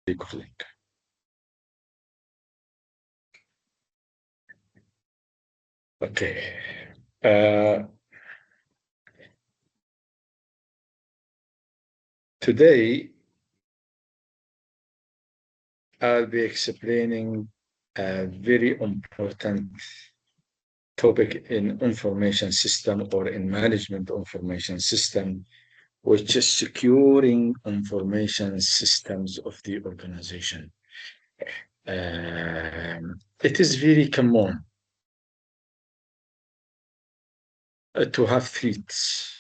link. Okay. Today, I'll be explaining a very important topic in information system or in management information system, which is securing information systems of the organization. It is very common to have threats,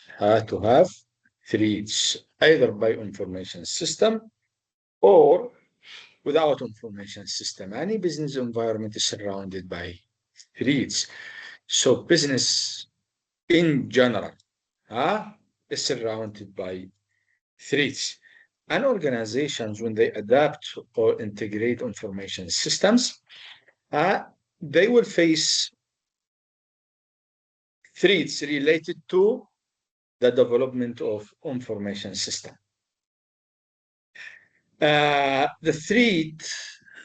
either by information system or without information system. Any business environment is surrounded by threats. So business in general is surrounded by threats. And organizations, when they adapt or integrate information systems, they will face threats related to the development of information system. The threat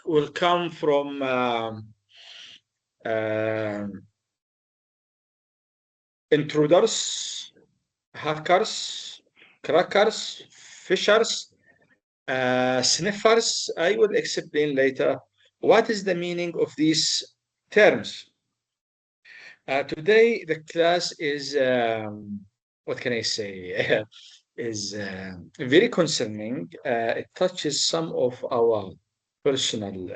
will come from intruders, hackers, crackers, fishers, sniffers. I will explain later what is the meaning of these terms. Today, the class is, what can I say, is very concerning. It touches some of our personal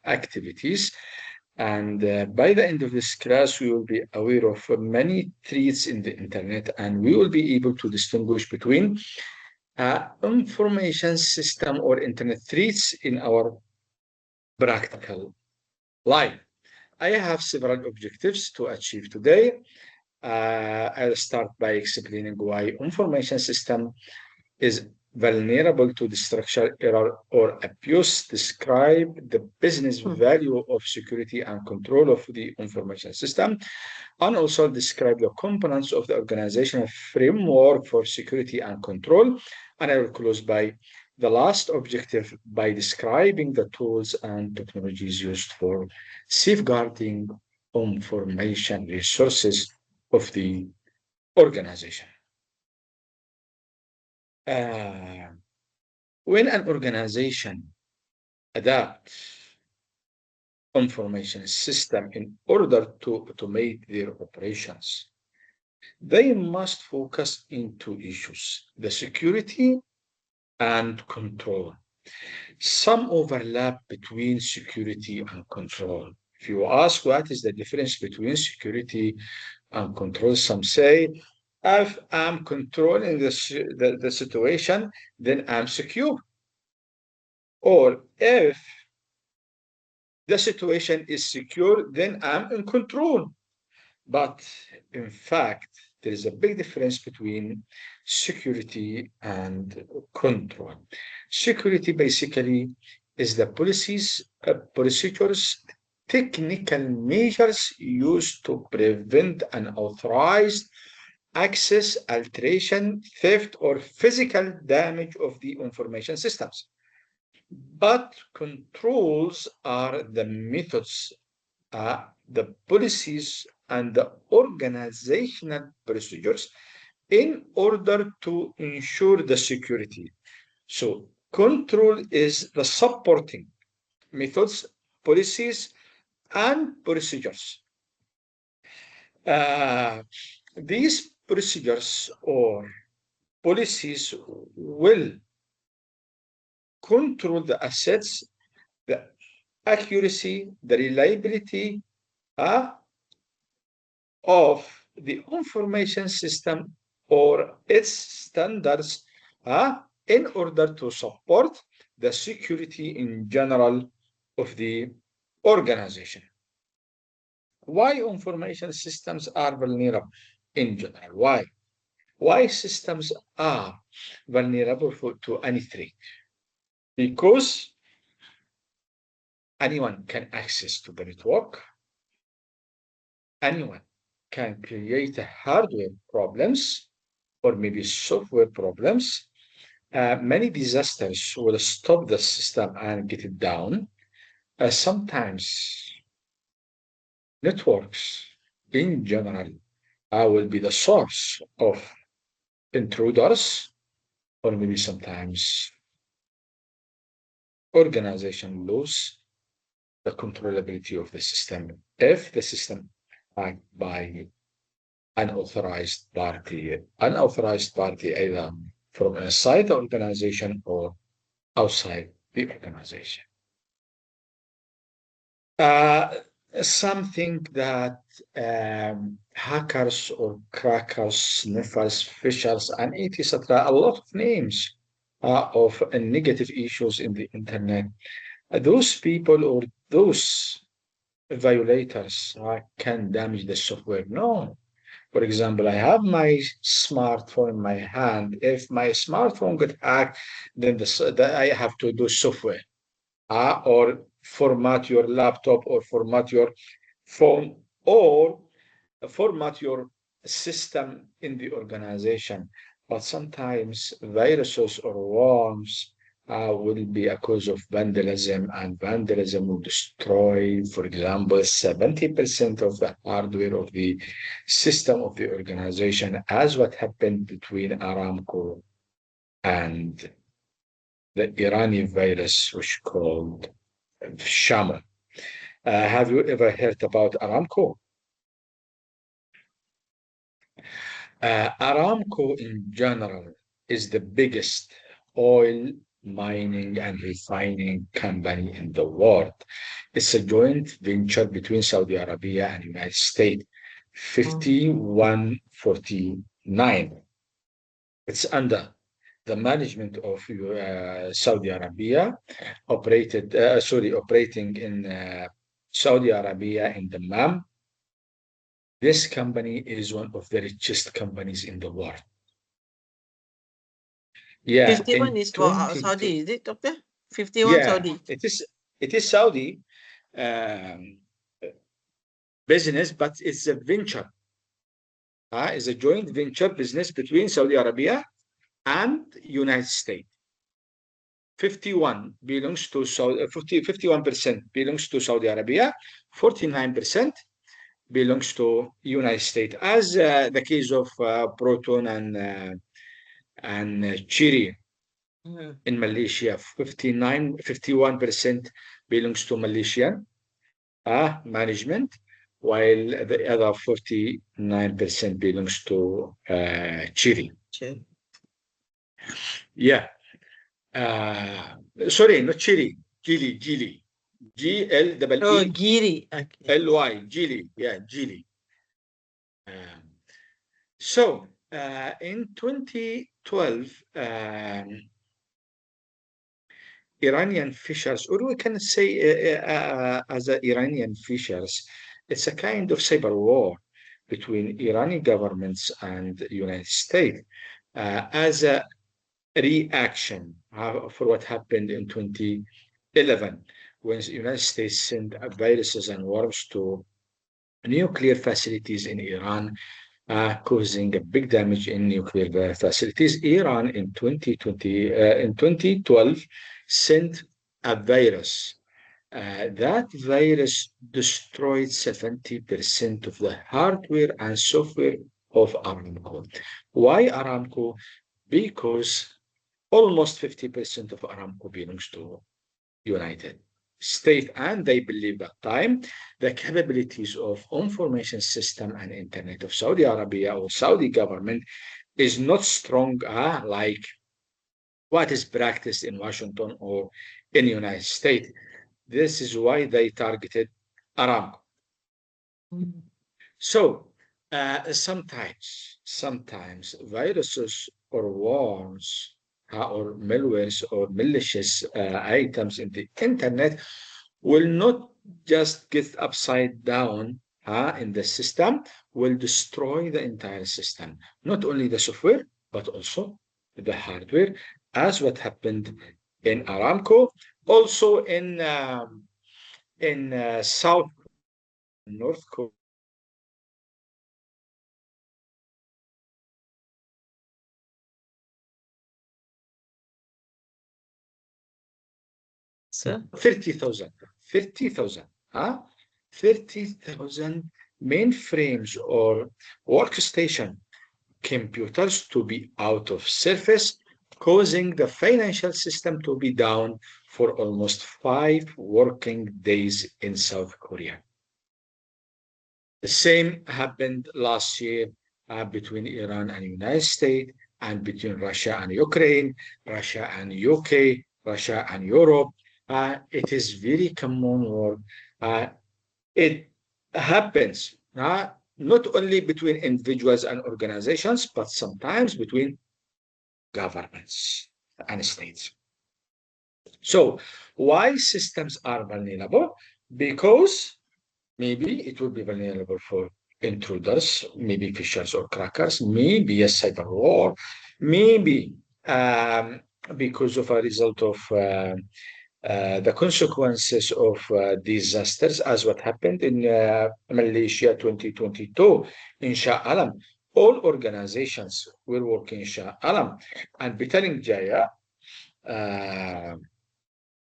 activities. And by the end of this class, we will be aware of many threats in the internet, and we will be able to distinguish between information system or internet threats in our practical life. I have several objectives to achieve today. I'll start by explaining why information system is vulnerable to destruction, error, or abuse, describe the business value of security and control of the information system, and also describe the components of the organizational framework for security and control. And I will close by the last objective by describing the tools and technologies used for safeguarding information resources of the organization. When an organization adapts information system in order to automate their operations, they must focus into issues, the security and control. Some overlap between security and control. If you ask what is the difference between security and control, some say, if I'm controlling the situation, then I'm secure. Or if the situation is secure, then I'm in control. But in fact, there is a big difference between security and control. Security basically is the policies, procedures, technical measures used to prevent unauthorized access, alteration, theft, or physical damage of the information systems. But controls are the methods, the policies, and the organizational procedures in order to ensure the security. So, control is the supporting methods, policies, and procedures. These procedures or policies will control the assets, the accuracy, the reliability of the information system or its standards in order to support the security in general of the organization. Why information systems are vulnerable in general? Why? Why systems are vulnerable to any threat? Because anyone can access to the network, anyone can create hardware problems or maybe software problems, many disasters will stop the system and get it down. Sometimes networks in general will be the source of intruders, or maybe sometimes organization lose the controllability of the system if the system act by unauthorized party either from inside the organization or outside the organization. Uh, Something that hackers or crackers, sniffers, fishers, and etc. A lot of names of negative issues in the internet. Those people or those violators can damage the software. No. For example, I have my smartphone in my hand. If my smartphone got hacked, then I have to do software or format your laptop or format your phone or format your system in the organization. But sometimes viruses or worms will be a cause of vandalism, and vandalism will destroy, for example, 70% of the hardware of the system of the organization, as what happened between Aramco and the Iranian virus, which called Shama. Have you ever heard about Aramco? Aramco in general is the biggest oil mining and refining company in the world. It's a joint venture between Saudi Arabia and United States. 5149. It's under the management of Saudi Arabia, operating in Saudi Arabia in Dammam. This company is one of the richest companies in the world. Yeah, 51 in is for 22, Saudi, is it, Doctor? 51 yeah, Saudi. it is Saudi um, business, but it's a venture. It's a joint venture business between Saudi Arabia and United States. 51% belongs to Saudi Arabia, 49% belongs to United States, as the case of Proton and Chiri in Malaysia. 51% belongs to Malaysian management, while the other 49% belongs to Chiri. Sure. Yeah. Sorry, not Chili, Gili, Gili. Oh, G-L-E-E-L-Y, Giri. Okay. Gili, yeah, Gili. Um, so, in 2012, Iranian fishers, or we can say as a Iranian fishers, it's a kind of cyber war between Iranian governments and the United States as a reaction for what happened in 2011 when the United States sent viruses and worms to nuclear facilities in Iran, causing a big damage in nuclear facilities. Iran in 2012 sent a virus. That virus destroyed 70% of the hardware and software of Aramco. Why Aramco? Because almost 50% of Aramco belongs to United States, and they believe that time the capabilities of information system and internet of Saudi Arabia or Saudi government is not strong like what is practiced in Washington or in the United States. This is why they targeted Aramco. So sometimes viruses or worms or malwares or malicious items in the internet will not just get upside down in the system, will destroy the entire system, not only the software, but also the hardware, as what happened in Aramco, also in South North Korea. So 30,000. 30,000. 30,000 mainframes or workstation computers to be out of service, causing the financial system to be down for almost 5 working days in South Korea. The same happened last year between Iran and United States, and between Russia and Ukraine, Russia and UK, Russia and Europe. It is very common war. It happens not only between individuals and organizations, but sometimes between governments and states. So why systems are vulnerable? Because maybe it will be vulnerable for intruders, maybe phishers or crackers, maybe a cyber war, maybe because of a result of the consequences of disasters, as what happened in Malaysia 2022 in Shah Alam. All organizations were working in Shah Alam, and Betaling Jaya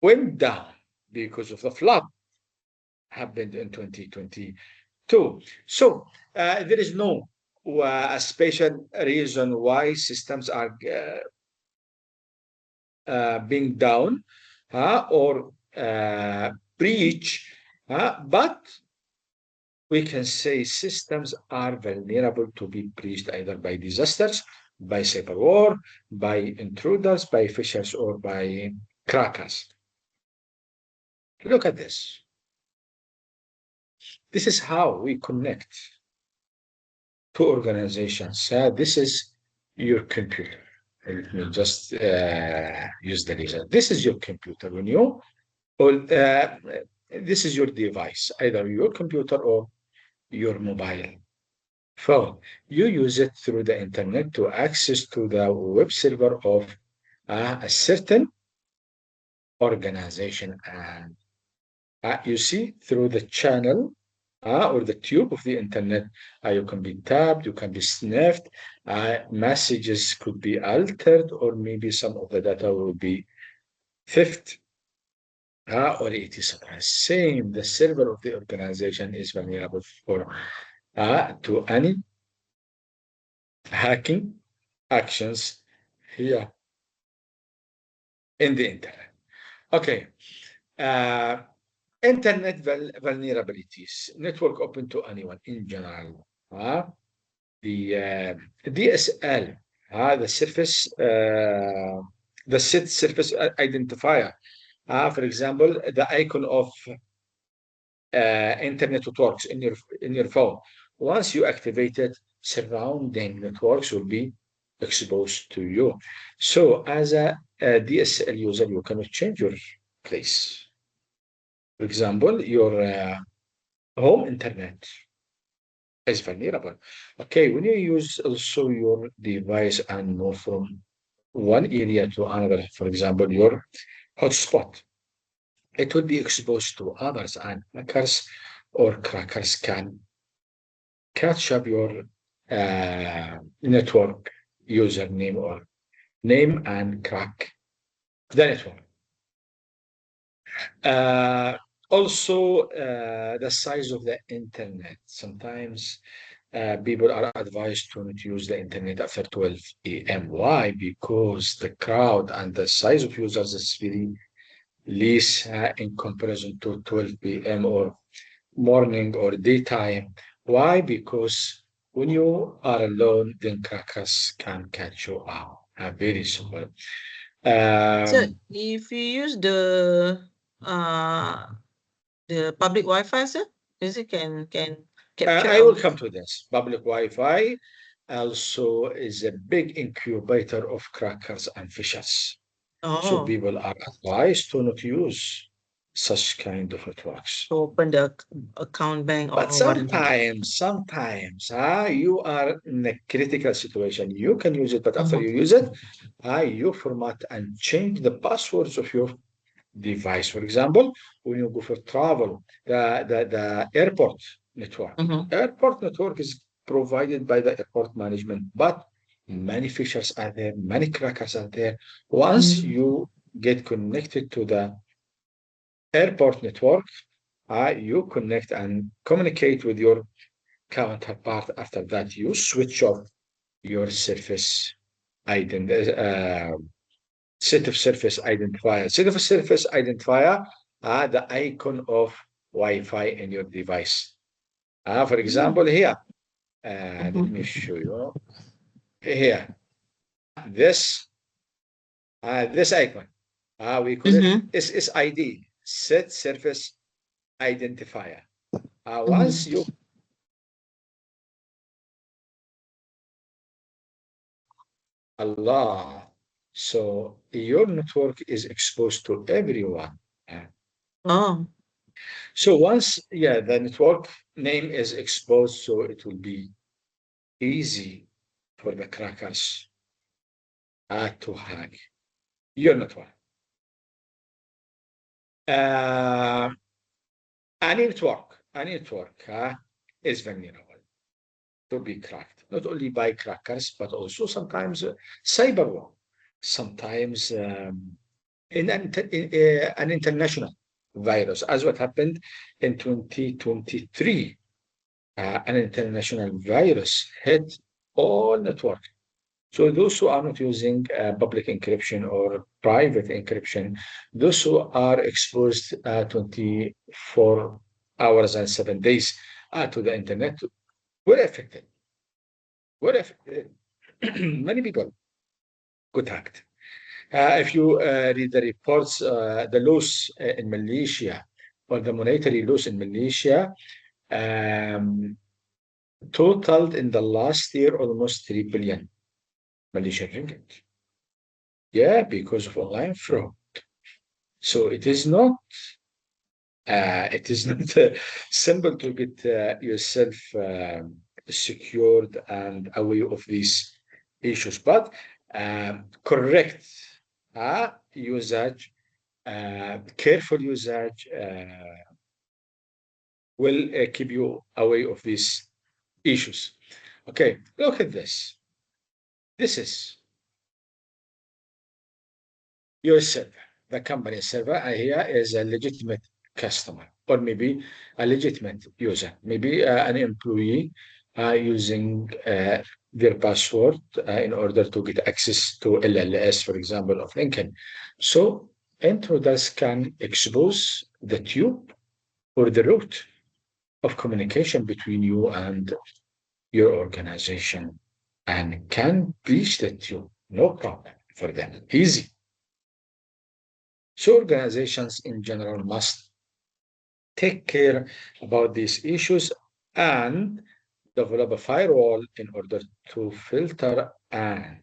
went down because of the flood happened in 2022. So there is no special reason why systems are being down or breach, but we can say systems are vulnerable to be breached either by disasters, by cyber war, by intruders, by phishers, or by crackers. Look at this. This is how we connect to organizations. This is your computer. Let me just use the laser. This is your computer. When you, this is your device, either your computer or your mobile phone. You use it through the internet to access to the web server of a certain organization, and you see through the channel or the tube of the internet, you can be tapped, you can be sniffed, messages could be altered, or maybe some of the data will be theft, or it is same. The server of the organization is vulnerable for to any hacking actions here in the internet. Okay. Internet vulnerabilities, network open to anyone in general. The DSL, the set surface identifier. For example, the icon of internet networks in your phone. Once you activate it, surrounding networks will be exposed to you. So as a DSL user, you cannot change your place. For example, your home internet is vulnerable. Okay, when you use also your device and move from one area to another, for example, your hotspot, it will be exposed to others, and hackers or crackers can catch up your network username or name and crack the network. Also, the size of the internet. Sometimes people are advised to not use the internet after 12 a.m. Why? Because the crowd and the size of users is very less in comparison to 12 p.m. or morning or daytime. Why? Because when you are alone, then crackers can catch you out. Very simple. so if you use the public Wi-Fi, sir, is it can capture? I will come to this. Public Wi-Fi also is a big incubator of crackers and phishers. So Oh, people are advised to not use such kind of networks. to open the account bank or But whatever. sometimes, you are in a critical situation. You can use it, but after you use it, you format and change the passwords of your device. For example, when you go for travel, the airport network. Airport network is provided by the airport management, but many fishers are there, many crackers are there. Once you get connected to the airport network, you connect and communicate with your counterpart. After that, you switch off your surface set of surface identifier. Set of surface identifier are the icon of Wi-Fi in your device. For example, here, let me show you here. This icon, we call it SSID, Set Surface Identifier. Once you Allah, so your network is exposed to everyone. Oh. So once, the network name is exposed, so it will be easy for the crackers to hack your network. Any network is vulnerable to be cracked, not only by crackers, but also sometimes cyber war, sometimes an international virus, as what happened in 2023. An international virus hit all network. So those who are not using public encryption or private encryption, those who are exposed 24 hours and 7 days to the internet were affected. Many people got hacked. If you read the reports, the loss in Malaysia or the monetary loss in Malaysia totaled in the last year almost 3 billion Malaysian ringgit. Yeah, because of online fraud. So it is not simple to get yourself secured and away of these issues, but correct usage, careful usage will keep you away of these issues. Okay, look at this. This is your server, the company server, and here is a legitimate customer, or maybe a legitimate user, maybe an employee using their password in order to get access to LLS, for example, of LinkedIn. So intruders can expose the tube or the route of communication between you and your organization and can breach the tube, no problem for them, easy. So organizations in general must take care about these issues and develop a firewall in order to filter and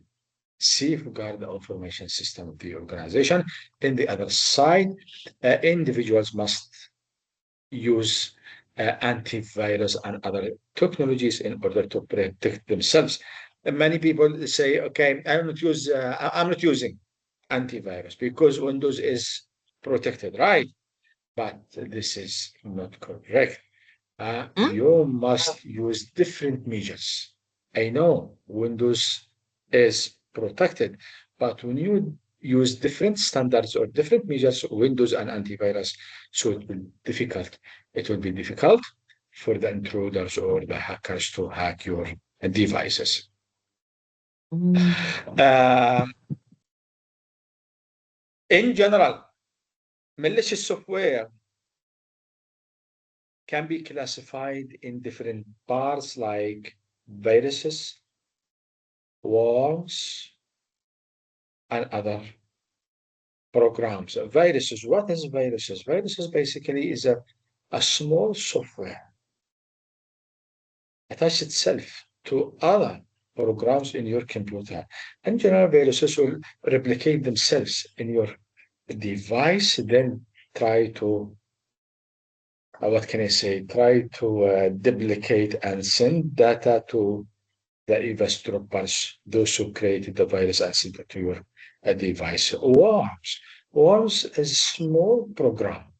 safeguard the information system of the organization. In the other side, individuals must use antivirus and other technologies in order to protect themselves. And many people say, "Okay, I'm not using antivirus because Windows is protected," right? But this is not correct. You must use different measures. I know Windows is protected, but when you use different standards or different measures, Windows and antivirus, so it will be difficult for the intruders or the hackers to hack your devices. In general, malicious software can be classified in different parts like viruses, worms, and other programs. Viruses, what is viruses? Viruses basically is a small software attached itself to other programs in your computer. In general, viruses will replicate themselves in your device, then try to what can I say? Try to duplicate and send data to the eavesdroppers, those who created the virus and sent it to your device. Worms. Worms is a small program.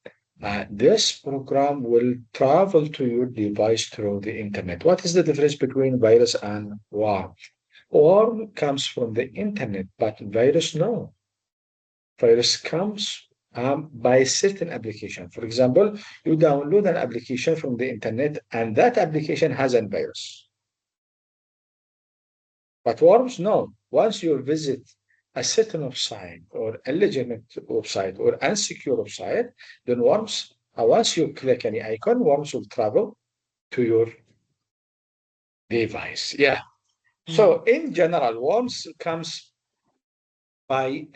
This program will travel to your device through the internet. What is the difference between virus and worm? Worm comes from the internet, but virus no. Virus comes by certain application. For example, you download an application from the internet, and that application has a virus. But worms, no. Once you visit a certain website or a legitimate website or unsecure website, then worms, once you click any icon, worms will travel to your device. Yeah. So in general, worms comes by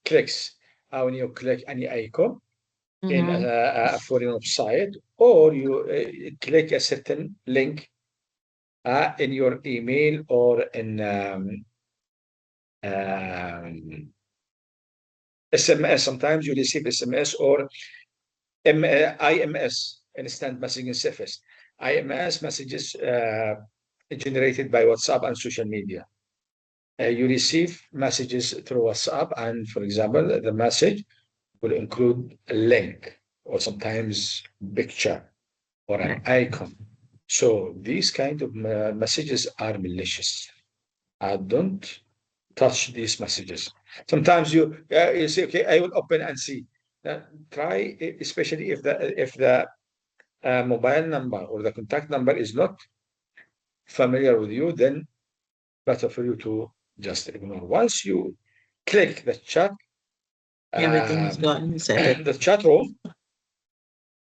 clicks. When you click any icon in a foreign website, or you click a certain link in your email or in SMS. Sometimes you receive SMS or IMS, instant messaging service. IMS messages generated by WhatsApp and social media. You receive messages through WhatsApp, and for example, the message will include a link or sometimes picture or an icon. So these kind of messages are malicious. I don't touch these messages. Sometimes you say, okay, I will open and see. Try, especially if the mobile number or the contact number is not familiar with you, then better for you to just ignore. Once you click the chat, Everything is gone inside. the chat room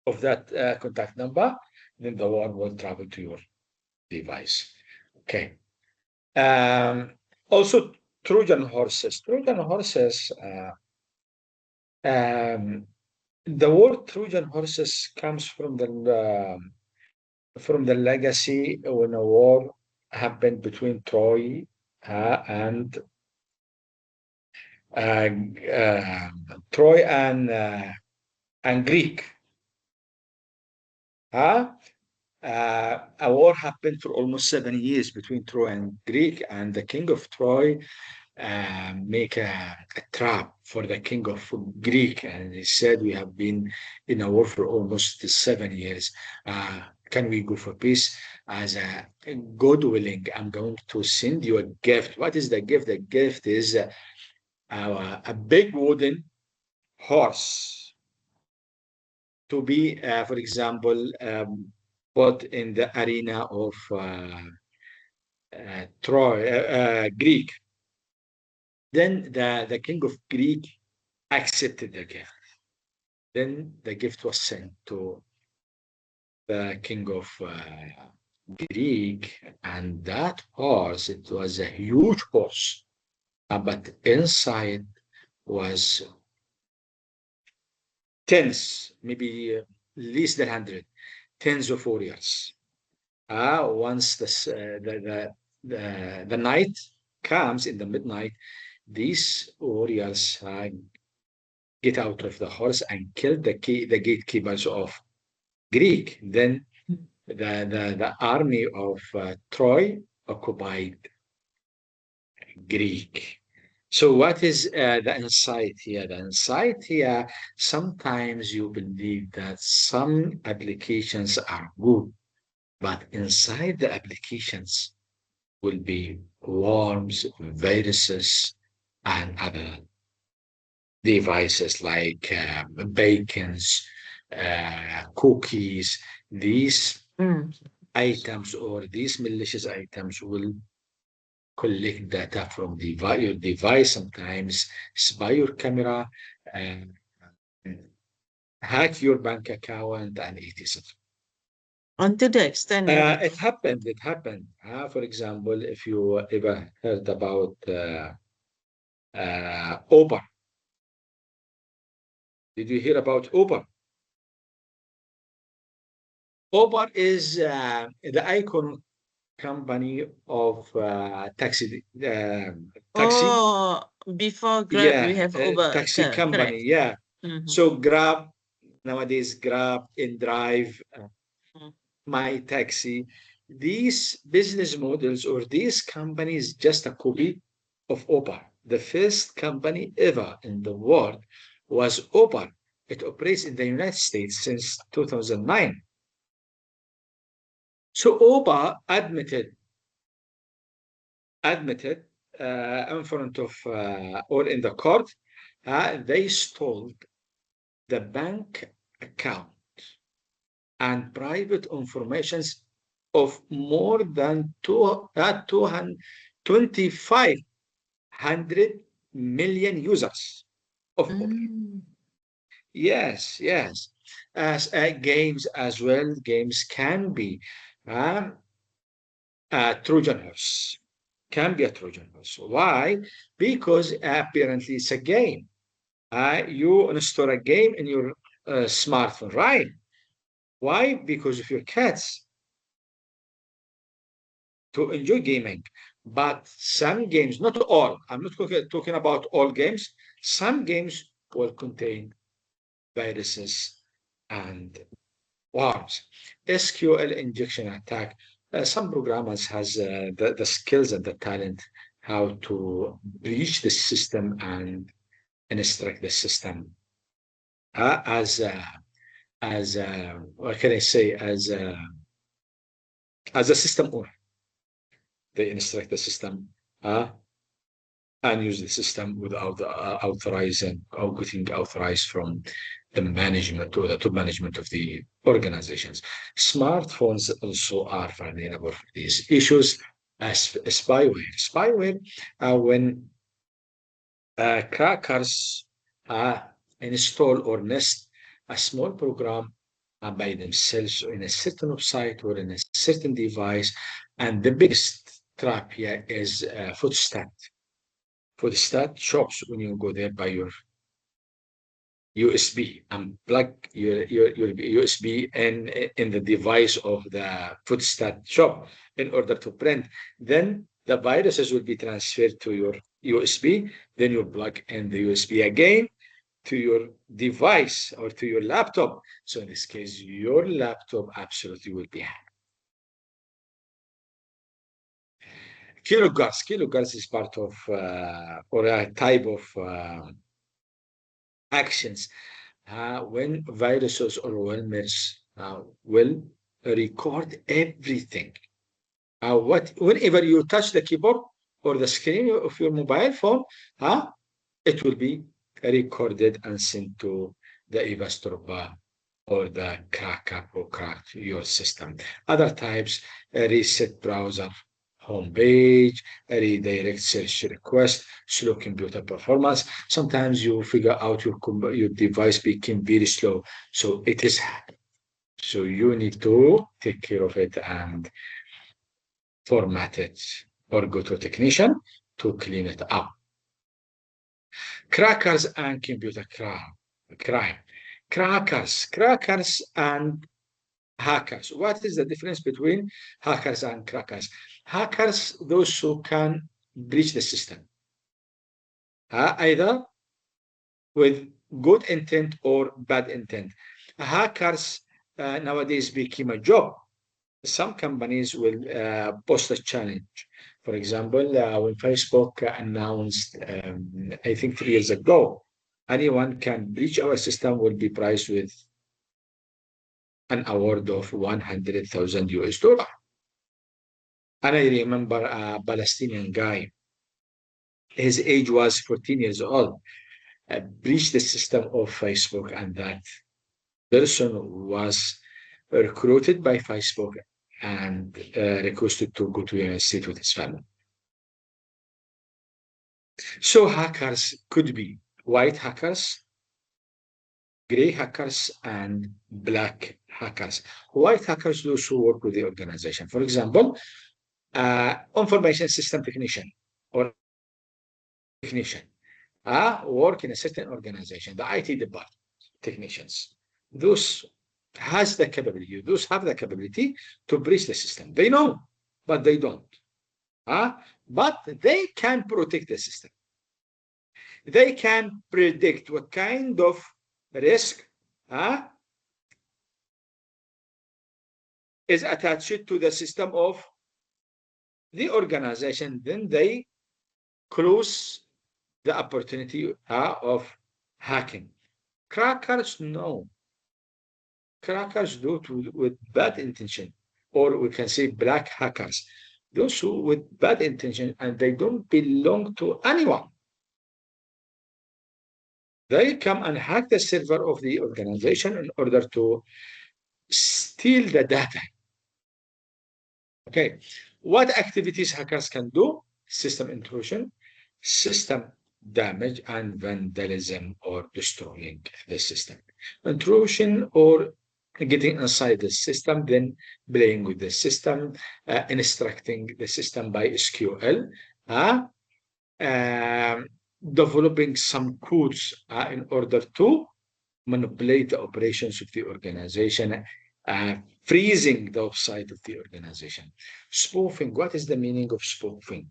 of that contact number, then the worm will travel to your device. Okay. Also, Trojan horses. Trojan horses. The word Trojan horses comes from the legacy when a war happened between Troy and uh, uh, Troy and Greek. A war happened for almost 7 years between Troy and Greek, and the king of Troy make a trap for the king of Greek, and he said, "We have been in a war for almost 7 years. Can we go for peace? As a God willing, I'm going to send you a gift." What is the gift? The gift is a big wooden horse to be, for example, put in the arena of Troy, Greek. Then the king of Greek accepted the gift. Then the gift was sent to the king of Greek, and that horse, it was a huge horse, but inside was tens, maybe less than 100, tens of warriors. Once the night comes in the midnight, these warriors get out of the horse and kill the gatekeepers of Greek. Then the army of Troy occupied Greek. So what is the insight here? The insight here, sometimes you believe that some applications are good, but inside the applications will be worms, viruses, and other devices like bacons, cookies. These items or these malicious items will collect data from your device, sometimes spy your camera, and hack your bank account, and etc. Until the extent It happened. It happened. For example, if you ever heard about Uber. Did you hear about Uber? Uber is the icon company of taxi. oh, before Grab, we Yeah, have Uber. taxi company. Correct. Yeah. So Grab, nowadays Grab, InDrive, My Taxi. These business models or these companies just a copy of Uber. The first company ever in the world was Uber. It operates in the United States since 2009. So Uber admitted in front of or in the court, they stole the bank account and private information of more than 2,500 million users of Uber. Yes, yes. As games as well, games can be um, a Trojan horse. Can be a Trojan horse. Why? Because apparently it's a game. You install a game in your smartphone, right? Why? Because of your cats to enjoy gaming. But some games, not all, I'm not talking about all games, some games will contain viruses and worms. SQL injection attack. Some programmers has the skills and the talent how to breach the system and instruct the system as what can I say as a system owner. They instruct the system uh, and use the system without authorizing or getting authorized from the management or the top management of the organizations. Smartphones also are vulnerable for these issues as spyware. Spyware, when crackers install or nest a small program by themselves in a certain website or in a certain device. And the biggest trap here is Footstat. Footstat shops when you go there by your USB and plug your USB in the device of the Footstat shop in order to print. Then the viruses will be transferred to your USB. Then you plug in the USB again to your device or to your laptop. So in this case, your laptop absolutely will be hacked. KiloGuards. KiloGuards is part of or a type of actions when viruses or wormers will record everything. Whenever you touch the keyboard or the screen of your mobile phone, it will be recorded and sent to the Evastropa or the cracker who cracked your system. Other types, reset browser homepage, redirect search request, slow computer performance. Sometimes you figure out your device became very slow, so it is hacked. So you need to take care of it and format it or go to a technician to clean it up. Crackers and computer crime. Crackers and hackers. What is the difference between hackers and crackers? Hackers, those who can breach the system, either with good intent or bad intent. Hackers nowadays became a job. Some companies will post a challenge. For example, when Facebook announced, I think 3 years ago, anyone can breach our system will be priced with an award of 100,000 US dollar. And I remember a Palestinian guy, his age was 14 years old, breached the system of Facebook, and that person was recruited by Facebook and requested to go to the United States with his family. So hackers could be white hackers, gray hackers, and black hackers. White hackers, those who work with the organization. For example, information system technician or technician work in a certain organization, the IT department technicians. Those has the capability, those have the capability to breach the system. They know, but they don't. But they can protect the system. They can predict what kind of risk is attached to the system of the organization. Then they close the opportunity of hacking. Crackers, no. Crackers do it with bad intention, or we can say black hackers. Those who with bad intention and they don't belong to anyone. They come and hack the server of the organization in order to steal the data. Okay, what activities hackers can do? System intrusion, system damage, and vandalism or destroying the system. Intrusion or getting inside the system, then playing with the system, instructing the system by SQL, um, developing some codes in order to manipulate the operations of the organization, freezing the website of the organization. Spoofing, what is the meaning of spoofing?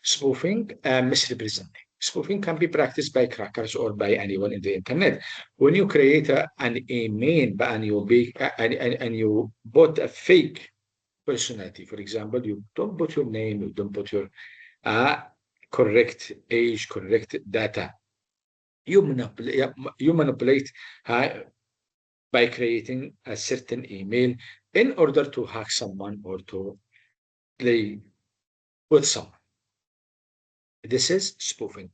Spoofing, misrepresenting. Spoofing can be practiced by crackers or by anyone in the internet. When you create an email and you put a fake personality, for example, you don't put your name, you don't put your correct age, correct data. You manipulate by creating a certain email in order to hack someone or to play with someone. This is spoofing.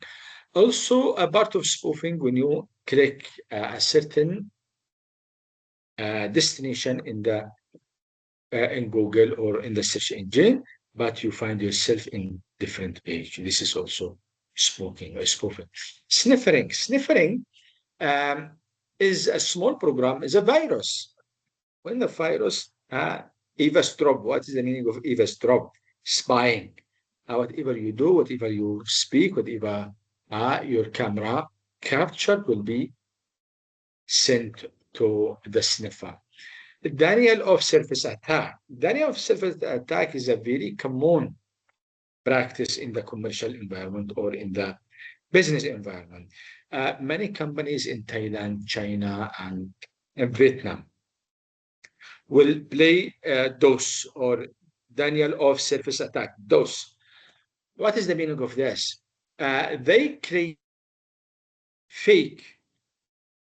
Also, a part of spoofing when you click a certain destination in Google or in the search engine, but you find yourself in different page. This is also spoofing or spoofing. Sniffing. Sniffing is a small program, is a virus. When the virus eavesdrop, what is the meaning of eavesdrop? Spying. Whatever you do, whatever you speak, whatever your camera captured will be sent to the sniffer. Denial of service attack. Denial of service attack is a very common practice in the commercial environment or in the business environment. Many companies in Thailand, China, and Vietnam will play DOS or denial of service attack. DOS. What is the meaning of this? They create fake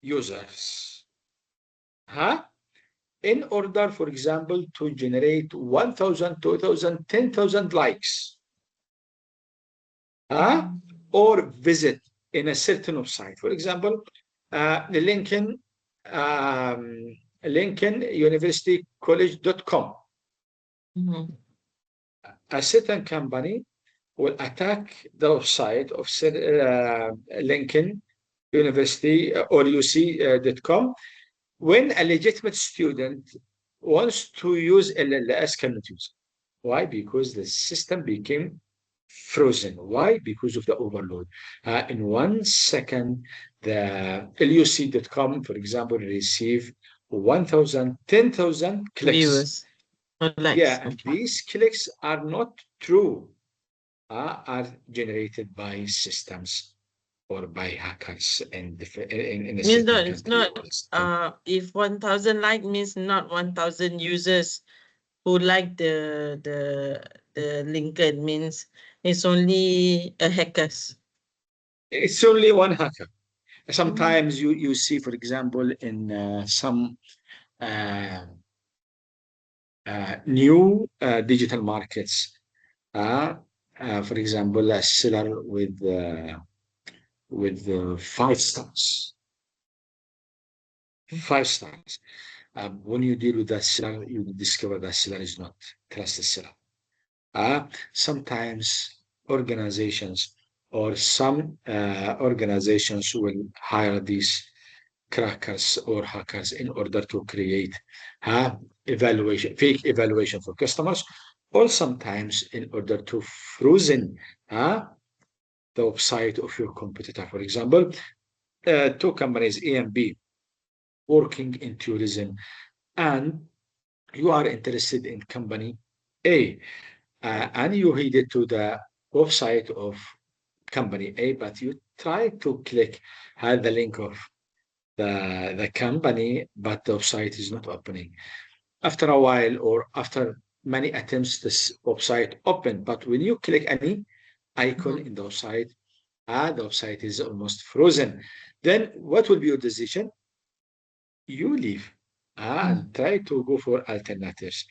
users. In order, for example, to generate 1,000, 2,000, 10,000 likes. Or visit in a certain website. For example, Lincoln University College.com. A certain company will attack the website of Lincoln University or UC.com when a legitimate student wants to use LLS, cannot use. Why? Because the system became frozen. Why? Because of the overload. In 1 second, the LUC.com, for example, receive 1,000, 10,000 clicks. Viewers. Yeah, and these clicks are not true, are generated by systems or by hackers in a means certain it's country. not if 1,000 like means not 1,000 users who like the Lincoln, means it's only a hackers. It's only one hacker. Sometimes you see, for example, in some new digital markets, for example, a seller with 5 stars. 5 stars. When you deal with that seller, you discover that seller is not trusted seller. Sometimes organizations or some organizations will hire these crackers or hackers in order to create fake evaluation for customers, or sometimes in order to frozen the website of your competitor. For example, 2 companies, A and B, working in tourism, and you are interested in company A, and you headed to the website of company A, but you try to click the link of the company, but the website is not opening. After a while or after many attempts, this website opened, but when you click any icon in the website is almost frozen. Then what will be your decision? You leave and try to go for alternatives.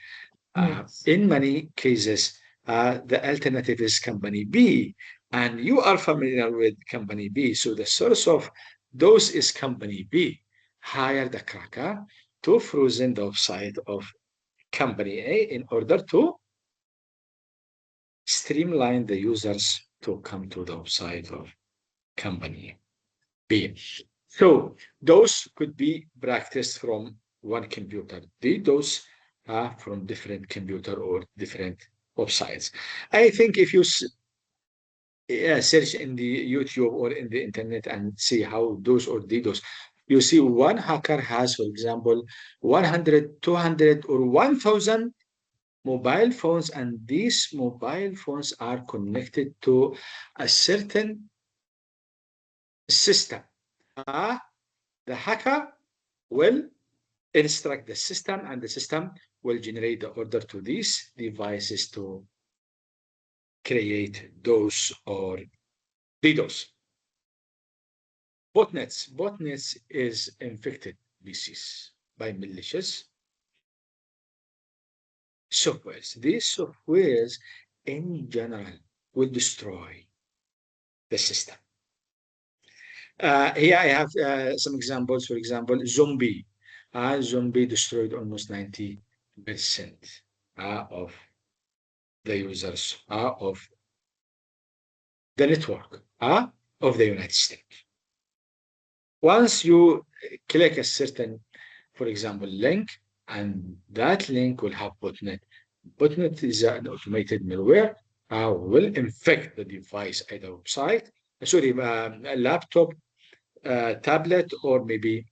In many cases, the alternative is company B, and you are familiar with company B. So the source of Those is company B hired a cracker to frozen the website of company A in order to streamline the users to come to the website of company B. So those could be practiced from one computer. Those are from different computer or different websites. I think if you search in the YouTube or in the internet and see how those or DDoS, you see one hacker has, for example, 100, 200, or 1,000 mobile phones, and these mobile phones are connected to a certain system. The hacker will instruct the system, and the system will generate the order to these devices to create those or DDoS. Botnets is infected PCs by malicious softwares. These softwares in general will destroy the system. Here I have some examples. For example, Zombie. Zombie destroyed almost 90% of the users of the network of the United States. Once you click a certain, for example, link, and that link will have botnet. Botnet is an automated malware will infect the device, either website, a laptop, tablet, or maybe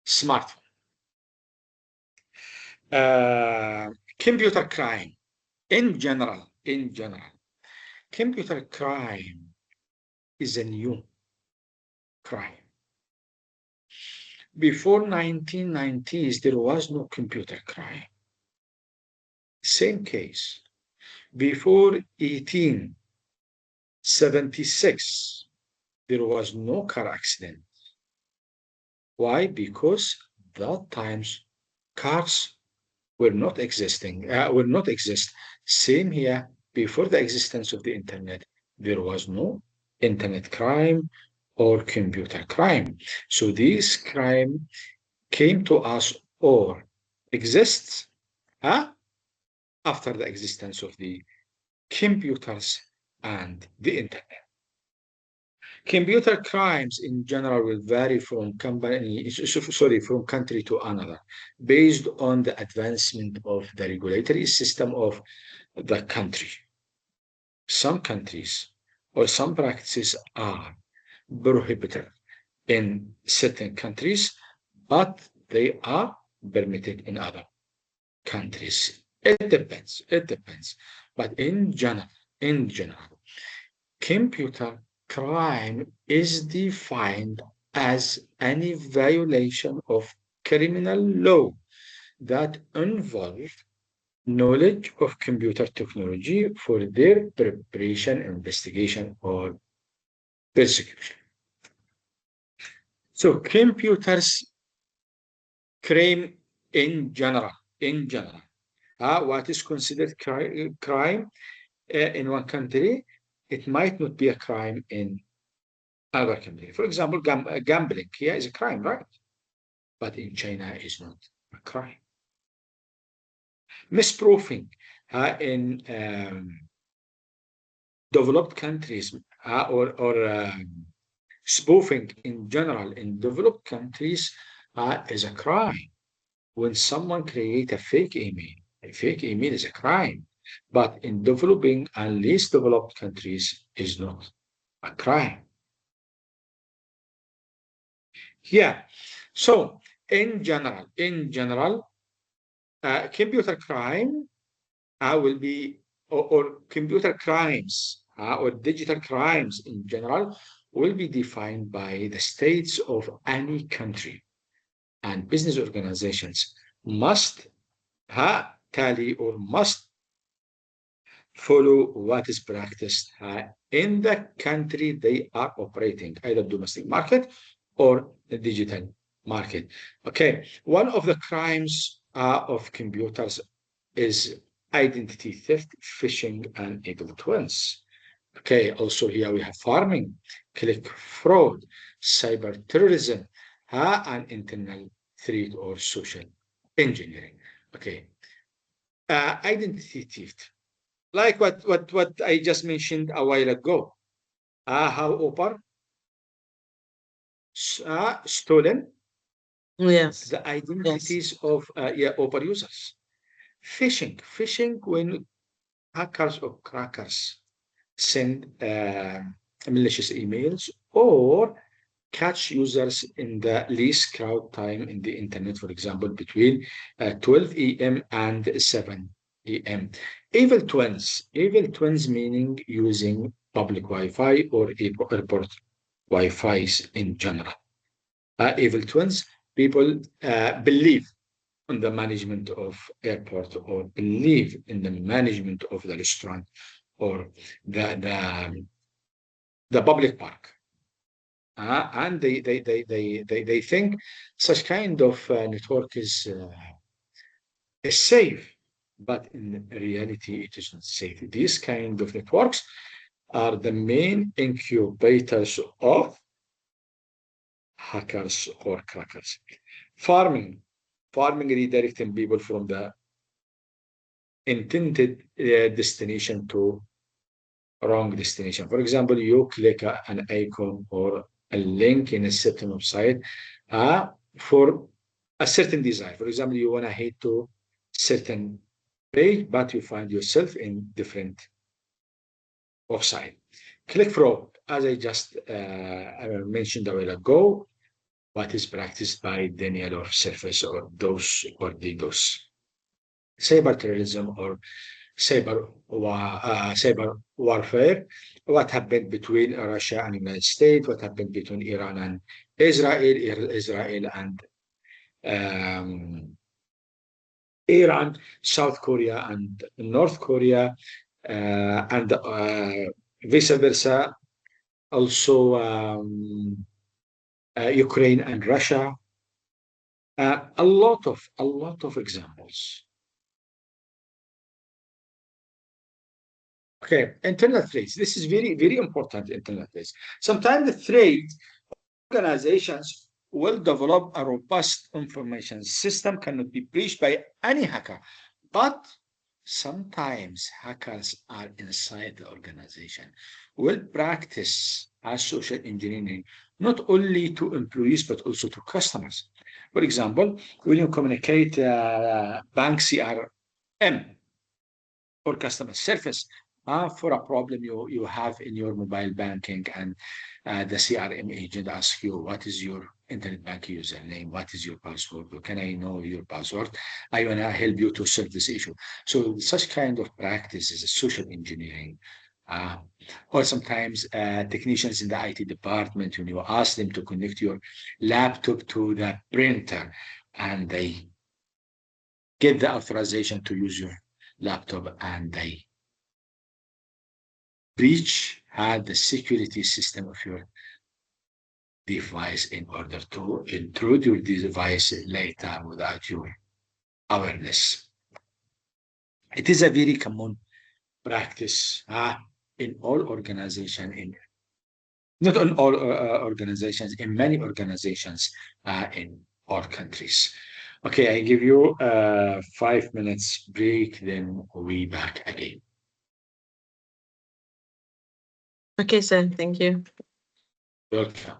smartphone. Computer crime in general, computer crime is a new crime. Before 1990s, there was no computer crime. Same case. Before 1876, there was no car accident. Why? Because that times cars were not existing, will not exist. Same here, before the existence of the internet, there was no internet crime or computer crime. So this crime came to us or exists after the existence of the computers and the internet. Computer crimes in general will vary from from country to another, based on the advancement of the regulatory system of the country. Some countries or some practices are prohibited in certain countries, but they are permitted in other countries. It depends. But in general, computer crime is defined as any violation of criminal law that involves knowledge of computer technology for their preparation, investigation, or persecution. So computers crime in general, what is considered crime in one country, it might not be a crime in another country. For example, gambling here is a crime, right? But in China is not a crime. Misproofing in developed countries or spoofing in general in developed countries is a crime. When someone creates a fake email is a crime. But in developing and least developed countries is not a crime. Yeah. So in general, computer crime will be, or computer crimes or digital crimes in general will be defined by the states of any country, and business organizations must tally or must follow what is practiced in the country they are operating, either domestic market or the digital market. Okay, one of the crimes of computers is identity theft, phishing, and equal twins. Okay, also here we have farming, click fraud, cyber terrorism, and internal threat or social engineering. Okay. Identity theft, like what I just mentioned a while ago. How Opar stolen Yes. the Yes. identities of Opar users. Phishing when hackers or crackers send malicious emails or catch users in the least crowd time in the internet, for example, between 12 a.m. and 7 a.m. Evil twins meaning using public Wi-Fi or airport Wi-Fi's in general. Evil twins, people believe in the management of airport or believe in the management of the restaurant or the public park. And they think such kind of network is safe, but in reality, it isn't safe. These kind of networks are the main incubators of hackers or crackers. Farming, farming redirecting people from the intended destination to wrong destination. For example, you click an icon or a link in a certain website for a certain desire. For example, you want to head to certain page, but you find yourself in different website. Click fraud, as I just mentioned a while ago, what is practiced by denial of service or DOS or DDoS. Cyber terrorism or cyber warfare. What happened between Russia and United States? What happened between Iran and Israel and um, Iran, South Korea and North Korea, and vice versa. Also, Ukraine and Russia. A lot of examples. Okay, internal threats. This is very important. Internal threats. Sometimes the threat organizations will develop a robust information system cannot be breached by any hacker, but sometimes hackers are inside the organization will practice as social engineering not only to employees but also to customers. For example, when you communicate bank CRM or customer service for a problem you have in your mobile banking, and the CRM agent asks you, what is your internet banking username? What is your password? Or can I know your password? I want to help you to solve this issue. So such kind of practice is a social engineering. Uh, or sometimes technicians in the IT department, when you ask them to connect your laptop to the printer and they get the authorization to use your laptop and they breach had the security system of your device in order to intrude your device later without your awareness. It is a very common practice in all organizations, in not in all organizations, in many organizations in all countries. Okay, I give you 5 minutes break, then we back again. Okay, sir. Thank you. Welcome.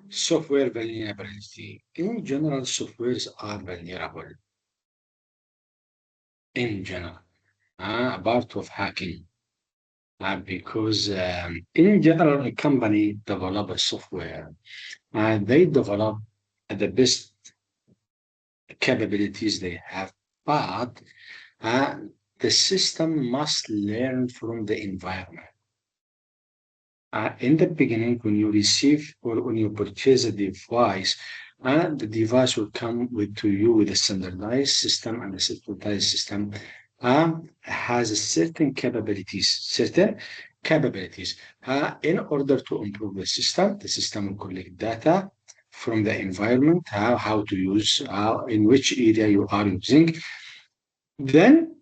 Software vulnerability. In general, softwares are vulnerable. In general, a part of hacking. Because in general, a company develop a software and they develop the best capabilities they have, but the system must learn from the environment. In the beginning, when you receive or when you purchase a device, the device will come to you with a standardized system, and the standardized system has a certain capabilities. In order to improve the system will collect data from the environment, how to use, in which area you are using. Then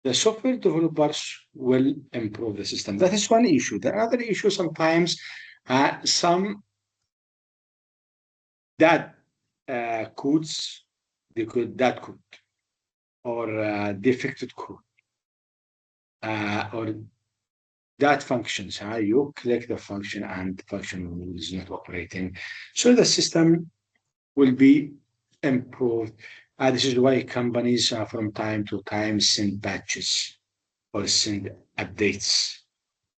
the software developers will improve the system. That is one issue. The other issue, sometimes some that codes, they could that code or defected code or that functions. You click the function and the function is not operating. So the system will be improved. This is why companies from time to time send patches or send updates.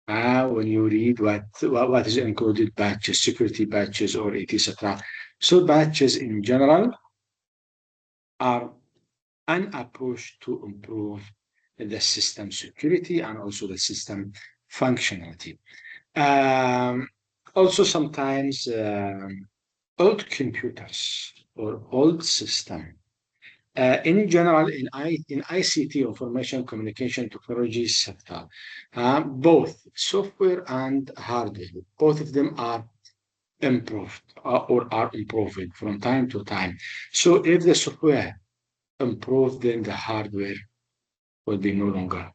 When you read what is included, patches, security patches, or etc. So patches in general are an approach to improve the system security and also the system functionality. Also, sometimes old computers or old system. In general, in ICT, information communication technology sector, both software and hardware, both of them are improved or are improving from time to time. So if the software improves, then the hardware will be no longer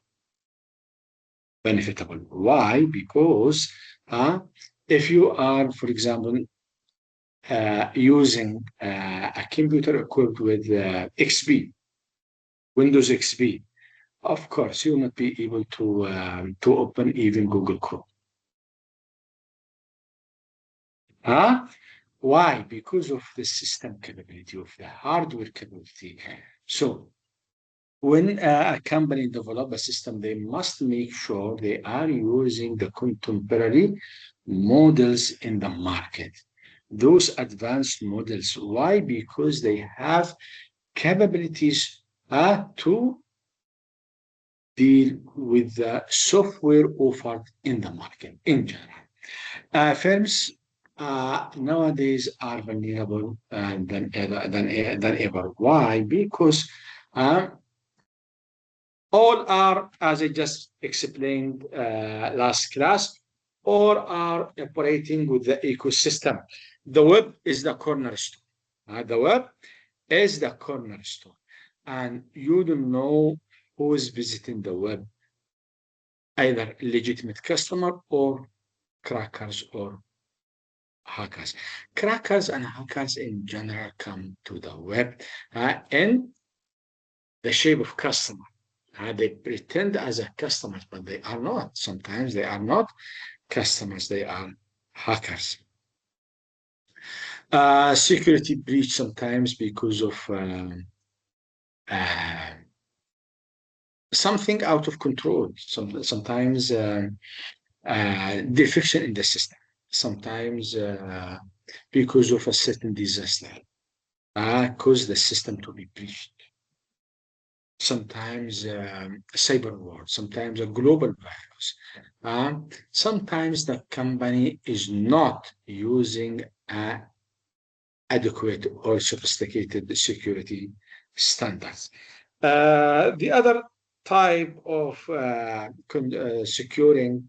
benefitable. Why? Because if you are, for example, using a computer equipped with XP, Windows XP, of course you will not be able to open even Google Chrome. Why? Because of the system capability, of the hardware capability. So when a company develops a system, they must make sure they are using the contemporary models in the market. Those advanced models. Why? Because they have capabilities to deal with the software offered in the market in general. Firms nowadays are vulnerable than ever. Why? Because all are, as I just explained last class, all are operating with the ecosystem. The web is the cornerstone. The web is the cornerstone. And you don't know who is visiting the web, either legitimate customer or crackers or hackers. Crackers and hackers in general come to the web in the shape of customer. They pretend as a customers, but they are not. Sometimes they are not customers, they are hackers. Security breach sometimes because of something out of control. Sometimes defection in the system. Sometimes because of a certain disaster, cause the system to be breached. Sometimes cyber war, sometimes a global virus. Sometimes the company is not using adequate or sophisticated security standards. The other type of securing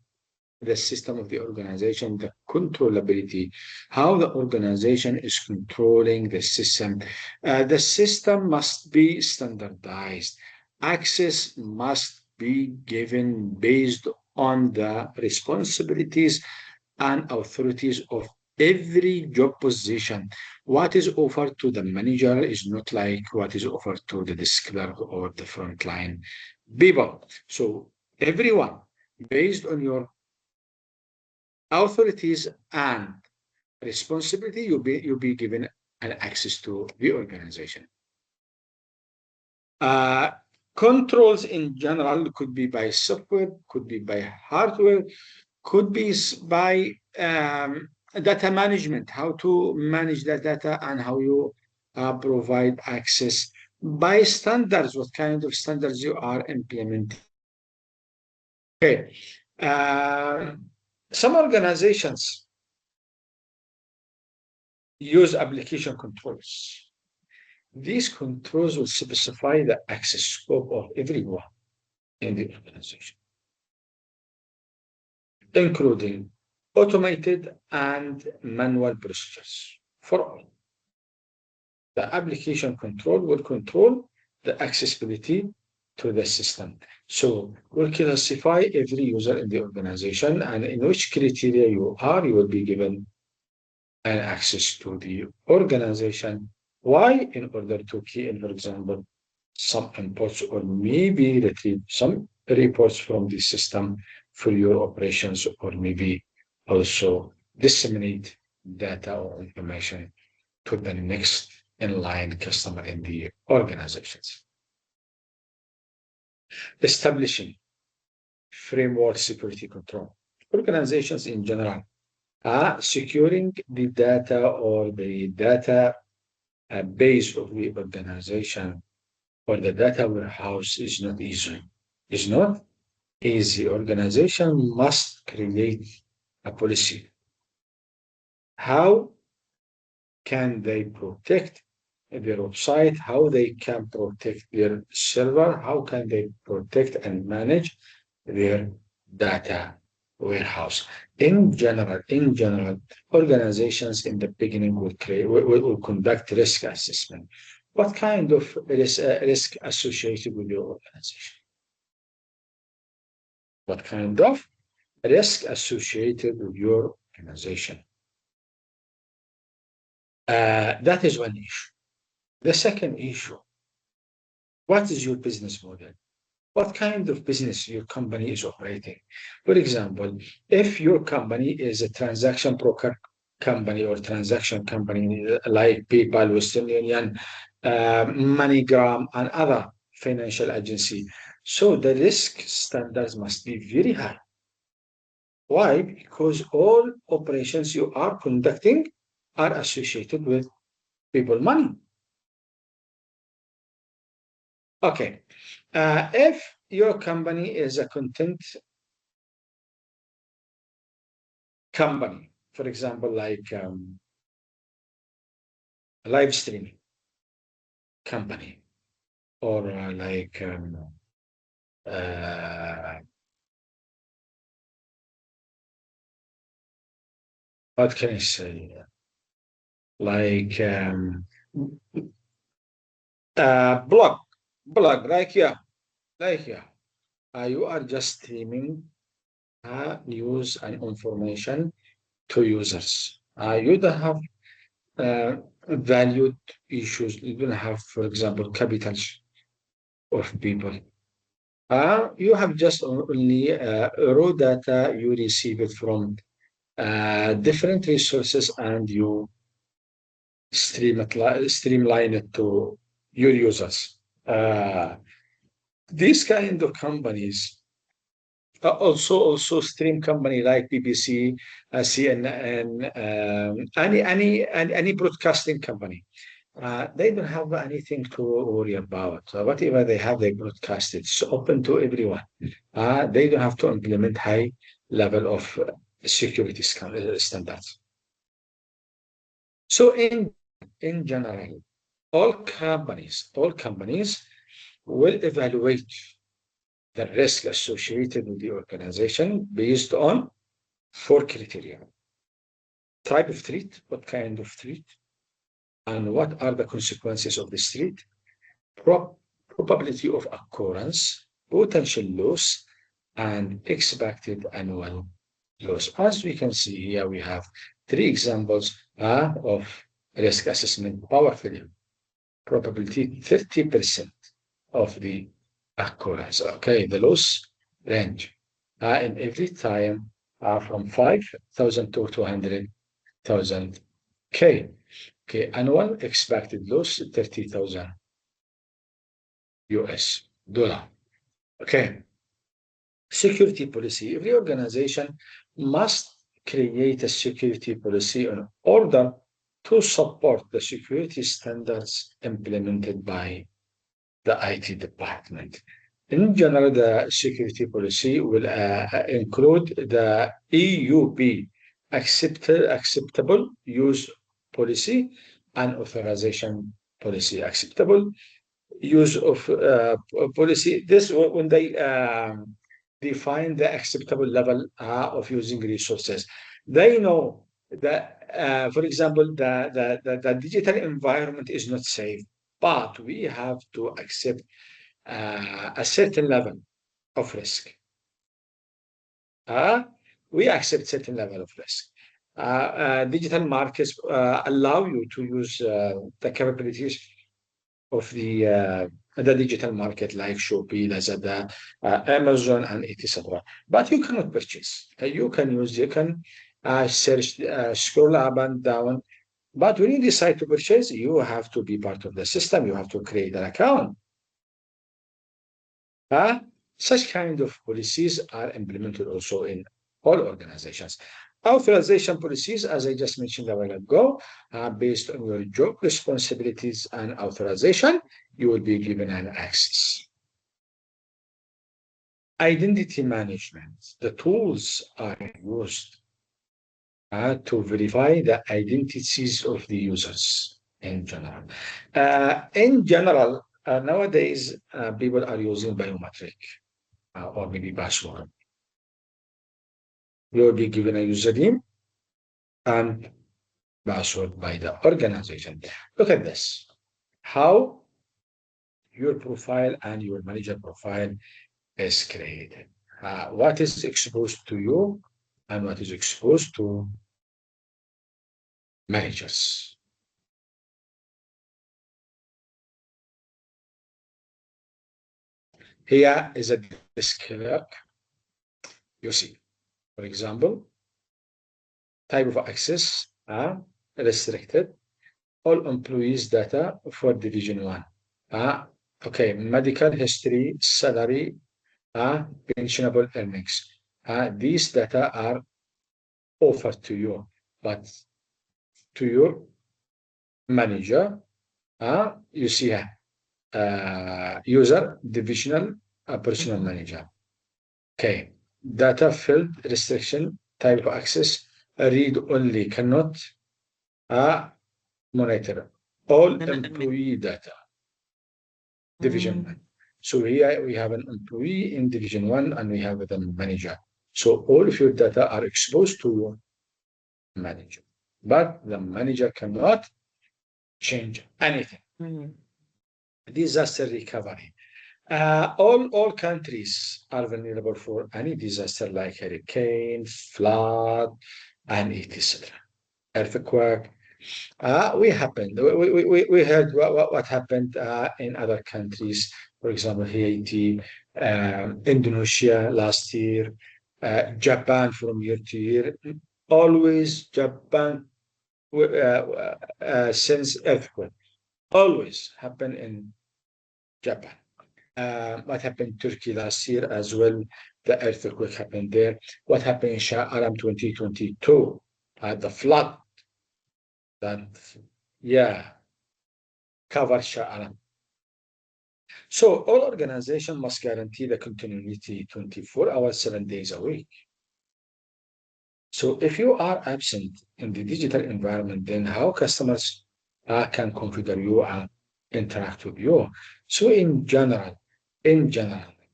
the system of the organization, the controllability, how the organization is controlling the system. The system must be standardized. Access must be given based on the responsibilities and authorities of every job position. What is offered to the manager is not like what is offered to the desk clerk or the frontline people. So everyone, based on your authorities and responsibility, you'll be given an access to the organization. Controls in general could be by software, could be by hardware, could be by data management, how to manage the data and how you provide access by standards, what kind of standards you are implementing. Okay. Some organizations use application controls. These controls will specify the access scope of everyone in the organization, including automated and manual procedures for all. The application control will control the accessibility to the system. So we'll classify every user in the organization, and in which criteria you are, you will be given an access to the organization. Why? In order to key in, for example, some inputs or maybe retrieve some reports from the system for your operations, or maybe also disseminate data or information to the next in line customer in the organizations. Establishing framework security control. Organizations in general are securing the data or the data base of the organization or the data warehouse is not easy. It's not easy. Organization must create a policy. How can they protect their website? How they can protect their server? How can they protect and manage their data warehouse? In general, organizations in the beginning will conduct risk assessment. What kind of risk associated with your organization? What kind of risk associated with your organization? That is one issue. The second issue, what is your business model? What kind of business your company is operating? For example, if your company is a transaction broker company or transaction company like PayPal, Western Union, MoneyGram, and other financial agency, so the risk standards must be very high. Why? Because all operations you are conducting are associated with people money. Okay. If your company is a content company, for example, like a live streaming company, or like what can I say? Like blog, like you are just streaming news and information to users. You don't have valued issues. You don't have, for example, capitals of people. You have just only raw data you receive it from different resources, and you streamline it to your users. These kind of companies, also stream company like BBC, CNN, any broadcasting company. They don't have anything to worry about. Whatever they have, they broadcast it. It's open to everyone. They don't have to implement high level of security standards. So in general, all companies will evaluate the risk associated with the organization based on 4 criteria: type of threat, what kind of threat, and what are the consequences of this threat, probability of occurrence, potential loss, and expected annual loss. As we can see here, we have three examples of risk assessment power failure. Probability 30% of the occurrence. Okay, the loss range in every time from 5,000 to 200,000 K. Okay, annual expected loss 30,000 US dollar. Okay, security policy. Every organization must create a security policy in order to support the security standards implemented by the IT department. In general, the security policy will include the EUP, acceptable use policy, and authorization policy. Acceptable use of policy. This when they define the acceptable level of using resources. They know that, for example, the digital environment is not safe, but we have to accept a certain level of risk. We accept certain level of risk. Digital markets allow you to use the capabilities of the digital market like Shopee, Lazada, Amazon, and etc. But you cannot purchase. You can search, scroll up and down. But when you decide to purchase, you have to be part of the system. You have to create an account. Such kind of policies are implemented also in all organizations. Authorization policies, as I just mentioned a while ago, are based on your job responsibilities and authorization. You will be given an access. Identity management. The tools are used to verify the identities of the users in general. Nowadays, people are using biometric or maybe password. You will be given a username and password by the organization. Look at this. How your profile and your manager profile is created. What is exposed to you and what is exposed to managers. Here is a desk clerk. You see, for example, type of access restricted. All employees data for division 1. Okay, medical history, salary, pensionable earnings. These data are offered to you, but to your manager, you see user, divisional, personal manager. Okay, data field restriction, type of access, read only, cannot monitor all employee data. Division 1. So here we have an employee in division 1 and we have the manager. So all of your data are exposed to your manager, but the manager cannot change anything. Disaster recovery. All countries are vulnerable for any disaster like hurricane, flood, and etc. Earthquake. We heard what happened in other countries, for example, Haiti, Indonesia last year, Japan from year to year. Always Japan since earthquake. Always happen in Japan. What happened in Turkey last year as well, the earthquake happened there. What happened in Shah Alam 2022, the flood that, cover Shah Alam. So all organizations must guarantee the continuity 24 hours, 7 days a week. So if you are absent in the digital environment, then how customers can configure you and interact with you? So in general,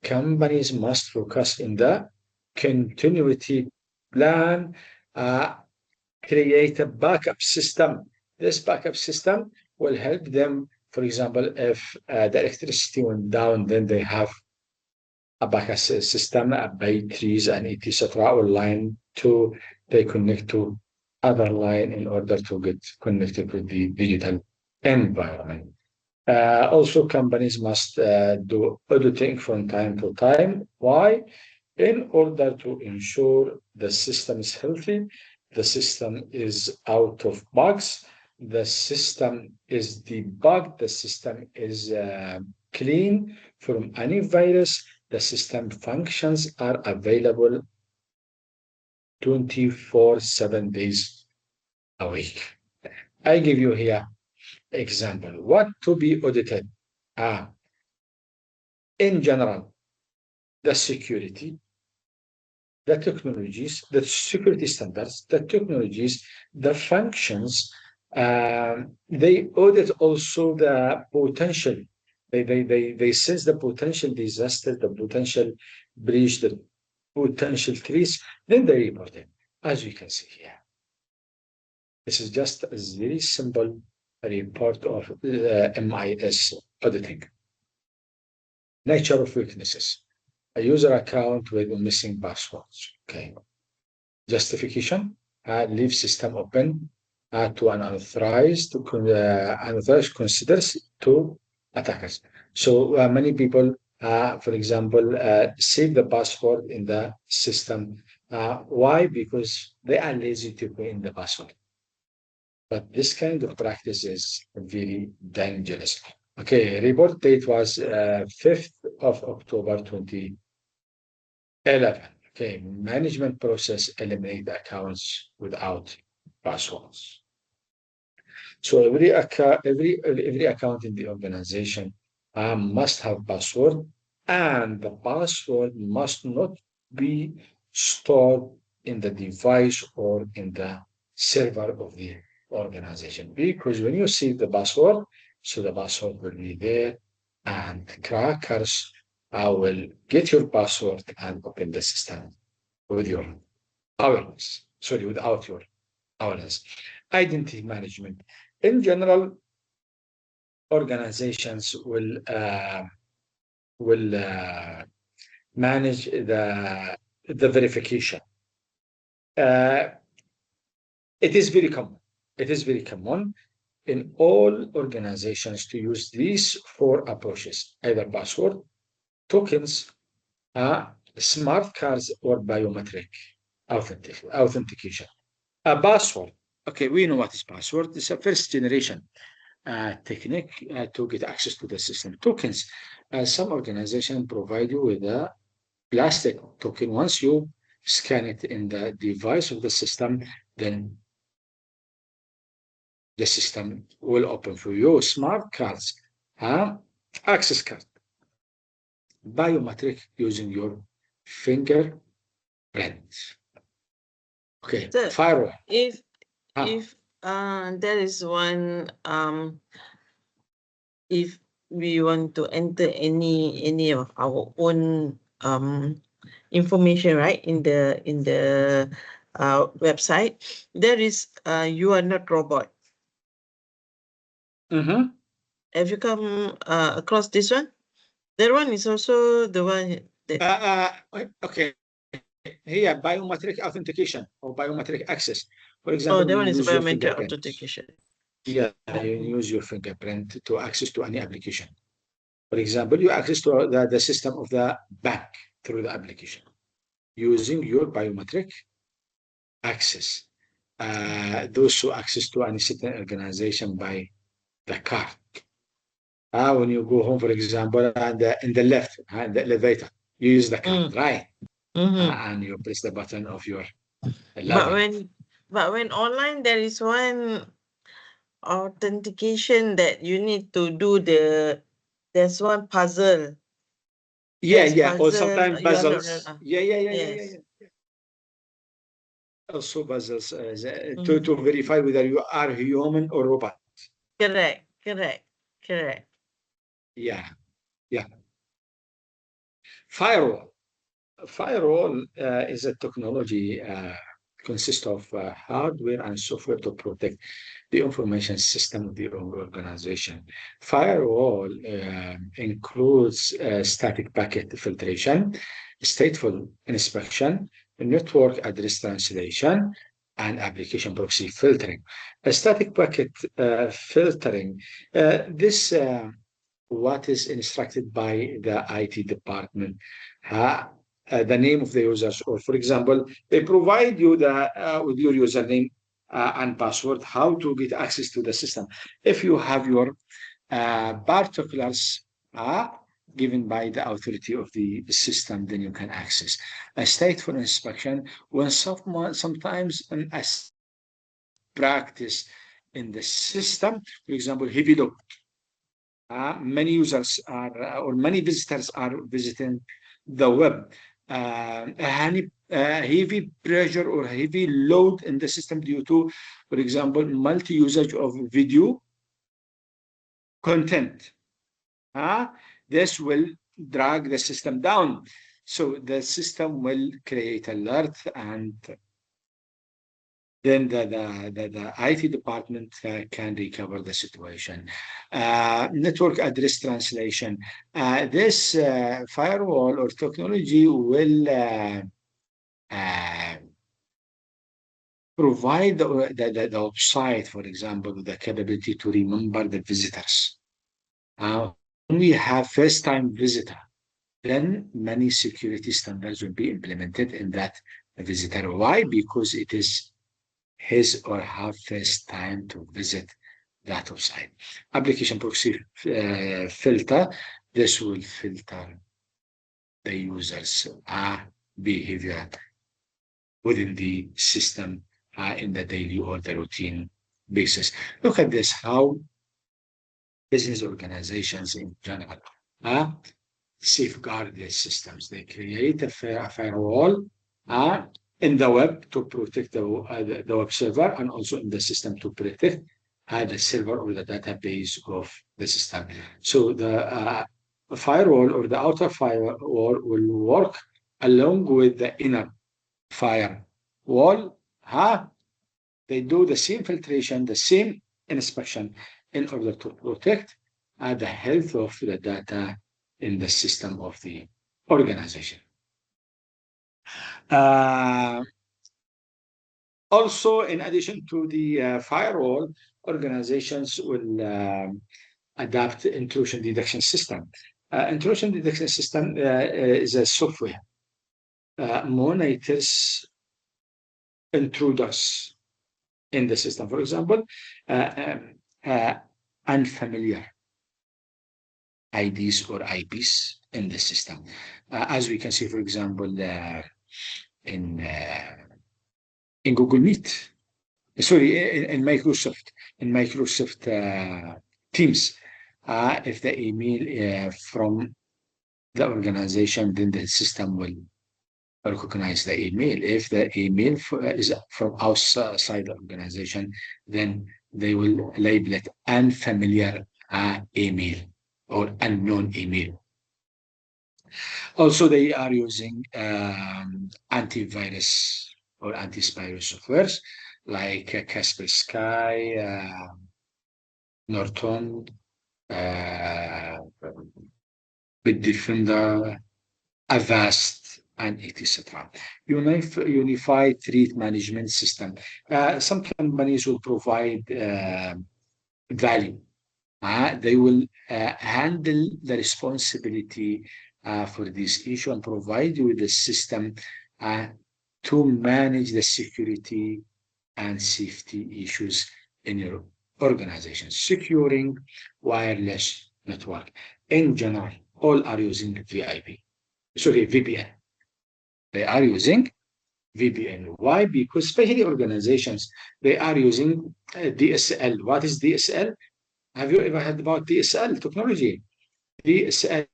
companies must focus in the continuity plan, create a backup system. This backup system will help them. For example, if the electricity went down, then they have a backup system by trees and etc. or line to they connect to other line in order to get connected with the digital environment. Also, companies must do auditing from time to time. Why? In order to ensure the system is healthy, the system is out of bugs, the system is debugged, the system is clean from any virus, the system functions are available 24/7 days a week. I give you here example. What to be audited? In general, the security, the technologies, the security standards, the technologies, the functions. They audit also the potential. They sense the potential disaster, the potential breach, the potential threats. Then they report it, as we can see here. This is just a very simple report of MIS auditing. Nature of weaknesses. A user account with missing passwords. Okay. Justification. Leave system open to an unauthorized considers to attackers. So many people, for example, save the password in the system. Why? Because they are lazy to put in the password. But this kind of practice is very dangerous. Okay, report date was 5th of October 2011. Okay, management process eliminate accounts without passwords. So every account in the organization must have password, and the password must not be stored in the device or in the server of the organization. Because when you see the password, so the password will be there, and crackers will get your password and open the system with your awareness. Sorry, without your awareness. Identity management. In general, organizations will manage the verification. It is very common. It is very common in all organizations to use these four approaches: either password, tokens, smart cards, or biometric authentication. A password. Okay, we know what is password. It's a first generation technique to get access to the system. Tokens. Some organizations provide you with a plastic token. Once you scan it in the device of the system, then the system will open for you. Smart cards, access card, biometric using your fingerprint. Okay, So firewall. if there is one if we want to enter any of our own information, right, in the website, there is you are not robot. Mm-hmm. Have you come across this one? That one is also the one that Okay. Here, biometric authentication or biometric access. For example, that one you is use your biometric fingerprint. authentication. Yeah, you use your fingerprint to access to any application. For example, you access to the system of the bank through the application using your biometric access. Those who access to any certain organization by the card. When you go home, for example, and in the left, in the elevator, you use the card, right? And you press the button of your login. But when online, there is one authentication that you need to do there's one puzzle. Yeah, There's yeah. Or puzzle, sometimes you are not puzzles. Yeah. Also puzzles to verify whether you are human or robot. Correct. Yeah. Firewall. Firewall is a technology consists of hardware and software to protect the information system of the organization. Firewall includes static packet filtration, stateful inspection, network address translation, and application proxy filtering. A static packet filtering, what is instructed by the IT department, the name of the users, or for example, they provide you with your username and password, how to get access to the system. If you have your particulars given by the authority of the system, then you can access. A state for inspection, when sometimes a practice in the system, for example, heavy load. Many users are, or many visitors are visiting the web. Heavy pressure or heavy load in the system due to, for example, multi-usage of video content. This will drag the system down. So the system will create alert, and then the IT department can recover the situation. Network address translation. This firewall or technology will provide the website, for example, the capability to remember the visitors. When we have first-time visitor, then many security standards will be implemented in that visitor. Why? Because it is his or her first time to visit that website. Application proxy filter. This will filter the user's behavior within the system in the daily or the routine basis. Look at this, how business organizations in general safeguard their systems. They create a firewall in the web to protect the web server, and also in the system to protect the server or the database of the system. So the firewall or the outer firewall will work along with the inner firewall. They do the same filtration, the same inspection in order to protect the health of the data in the system of the organization. Also, in addition to the firewall, organizations will adapt intrusion detection system. Intrusion detection system is a software monitors intruders in the system. For example, unfamiliar IDs or IPs in the system. As we can see, for example, in Google Meet, sorry, in Microsoft Teams, if the email from the organization, then the system will recognize the email. If the email is from outside the organization, then they will label it unfamiliar email or unknown email. Also, they are using antivirus or anti-spyware softwares like Kaspersky, Norton, Bitdefender, Avast, and etc. Unified threat management system. Some companies will provide value. They will handle the responsibility for this issue and provide you with a system to manage the security and safety issues in your organization. Securing wireless network. In general, all are using VPN. They are using VPN. Why? Because especially organizations, they are using DSL. What is DSL? Have you ever heard about DSL technology? DSL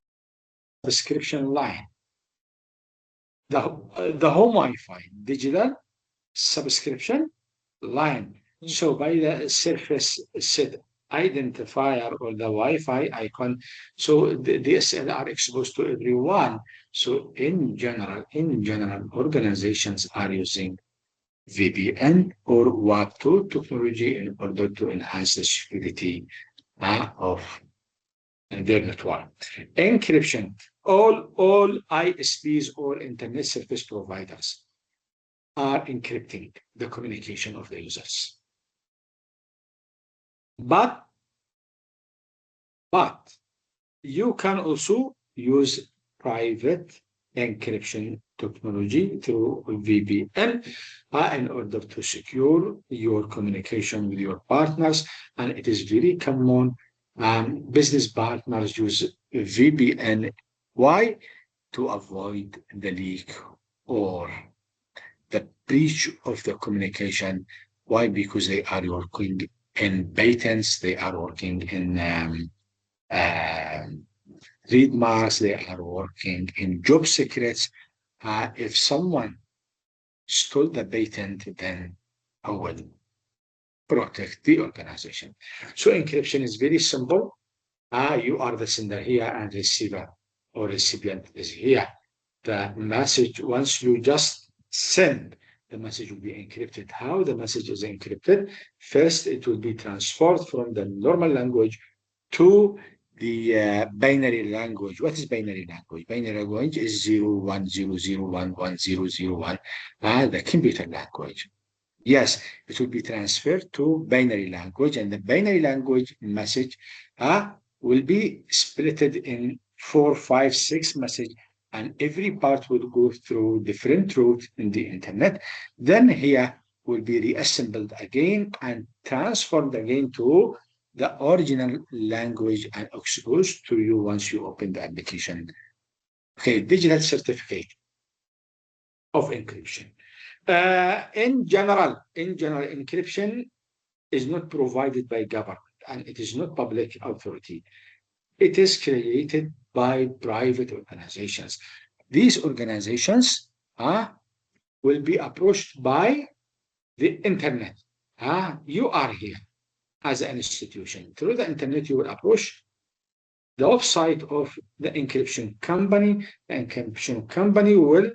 subscription line. The home Wi-Fi, digital subscription line. So by the surface set identifier or the Wi-Fi icon, so the DSL are exposed to everyone. So in general, organizations are using VPN or WAP2 technology in order to enhance the security of their network. Encryption. All ISPs or internet service providers are encrypting the communication of the users. But you can also use private encryption technology through VPN in order to secure your communication with your partners. And it is very common. Business partners use VPN. Why? To avoid the leak or the breach of the communication. Why? Because they are working in patents, they are working in trademarks, they are working in job secrets. If someone stole the patent, then who will protect the organization? So encryption is very simple. You are the sender here and receiver or recipient is here. The message, once you just send, the message will be encrypted. How the message is encrypted? First, it will be transferred from the normal language to the binary language. What is binary language? Binary language is 0100110001, the computer language. Yes, it will be transferred to binary language, and the binary language message will be split in 4, 5, 6 messages, and every part will go through different routes in the internet. Then here will be reassembled again and transformed again to the original language and exposed to you once you open the application. Okay, digital certificate of encryption. In general, encryption is not provided by government and it is not public authority. It is created by private organizations. These organizations will be approached by the internet. You are here as an institution. Through the internet, you will approach the website of the encryption company. The encryption company will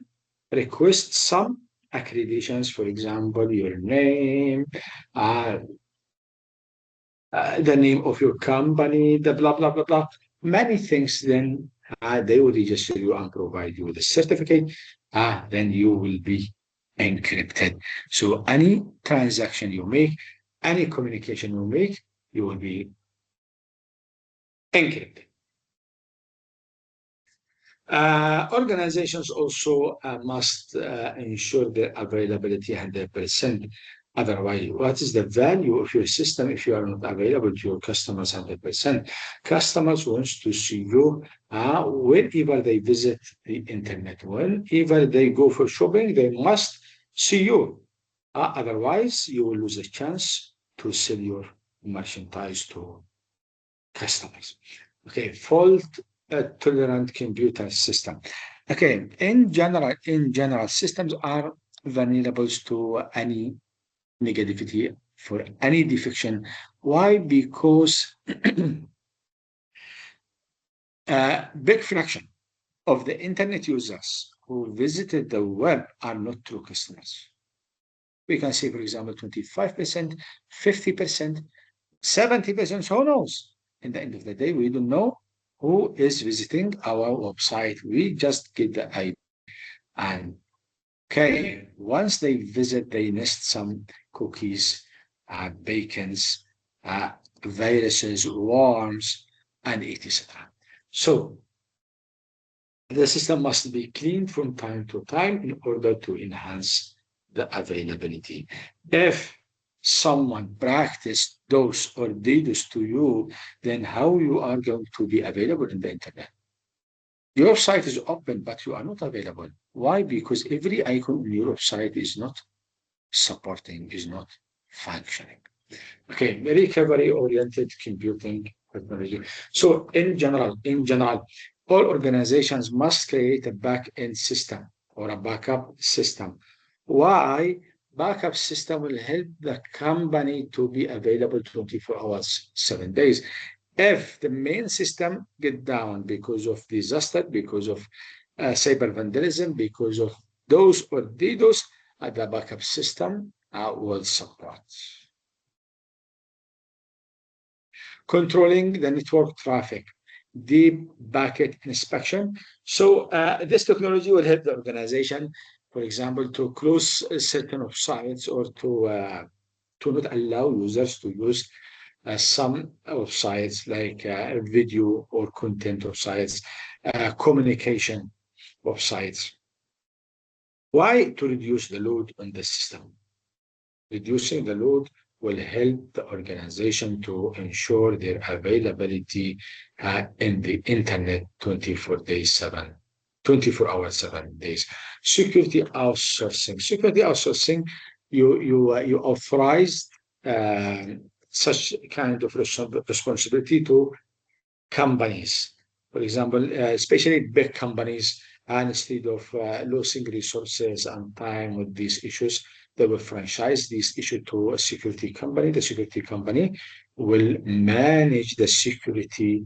request some accreditations, for example, your name, the name of your company, the blah, blah, blah, blah. Many things, then they will register you and provide you with a certificate. Then you will be encrypted. So any transaction you make, any communication you make, you will be encrypted. Organizations also must ensure the availability 100%. Otherwise, what is the value of your system if you are not available to your customers 100%? Customers want to see you whenever they visit the internet. Whenever they go for shopping, they must see you. Otherwise, you will lose a chance to sell your merchandise to customers. Okay, fault tolerant computer system. Okay, in general, systems are vulnerable to any negativity for any defection. Why? Because a big fraction of the internet users who visited the web are not true customers. We can say, for example, 25%, 50%, 70%, who knows? In the end of the day, we don't know who is visiting our website. We just get the ID. And okay, once they visit, they nest some cookies, bacons, viruses, worms, and etc. So the system must be cleaned from time to time in order to enhance the availability. If someone practiced DOS or DDoS to you, then how you are going to be available in the internet? Your site is open, but you are not available. Why? Because every icon on your website is not supporting, is not functioning. Okay, recovery-oriented computing technology. So in general, all organizations must create a back-end system or a backup system. Why? Backup system will help the company to be available 24 hours, 7 days. If the main system get down because of disaster, because of cyber vandalism, because of those or DDoS, the backup system will support. Controlling the network traffic, deep packet inspection. So this technology will help the organization for example, to close certain websites or to not allow users to use some websites like video or content websites, communication websites. Why? To reduce the load on the system. Reducing the load will help the organization to ensure their availability in the internet 24 hours, 7 days. Security outsourcing. Security outsourcing, you authorized such kind of responsibility to companies. For example, especially big companies, and instead of losing resources and time with these issues, they will franchise this issue to a security company. The security company will manage the security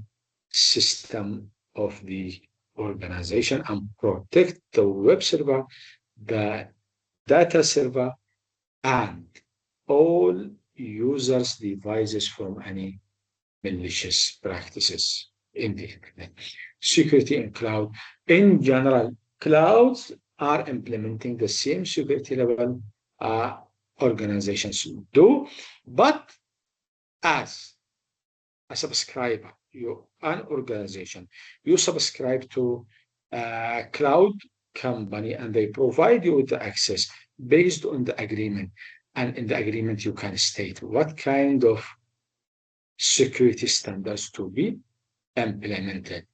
system of the organization and protect the web server, the data server, and all users' devices from any malicious practices in the internet. Security in cloud. In general, clouds are implementing the same security level organizations do, but as a subscriber, an organization, you subscribe to a cloud company and they provide you with the access based on the agreement. And in the agreement, you can state what kind of security standards to be implemented.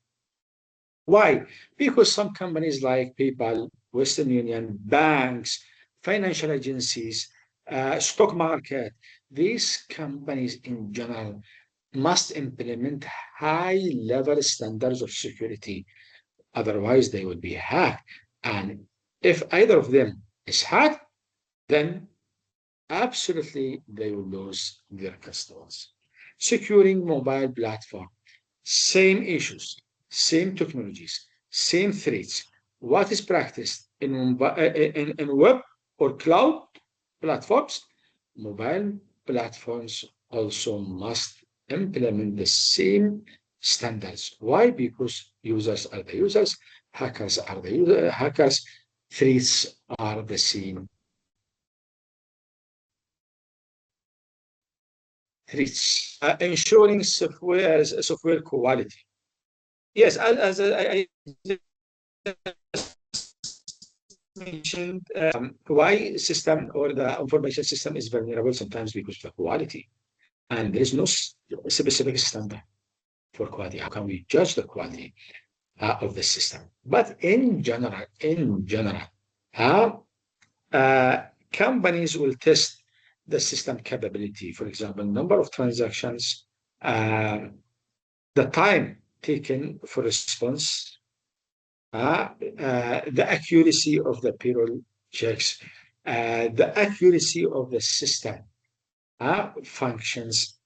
Why? Because some companies like PayPal, Western Union, banks, financial agencies, stock market, these companies in general must implement high level standards of security. Otherwise, they will be hacked. And if either of them is hacked, then absolutely they will lose their customers. Securing mobile platform, same issues, same technologies, same threats. What is practiced in web or cloud platforms? Mobile platforms also must implement the same standards. Why? Because users are the users, hackers are the hackers, threats are the same threats. Ensuring software quality. Yes, as I mentioned, why system or the information system is vulnerable sometimes because of the quality, and there is no specific standard for quality. How can we judge the quality of the system? But in general, uh, companies will test the system capability. For example, number of transactions, uh, the time taken for response, the accuracy of the payroll checks, the accuracy of the system functions.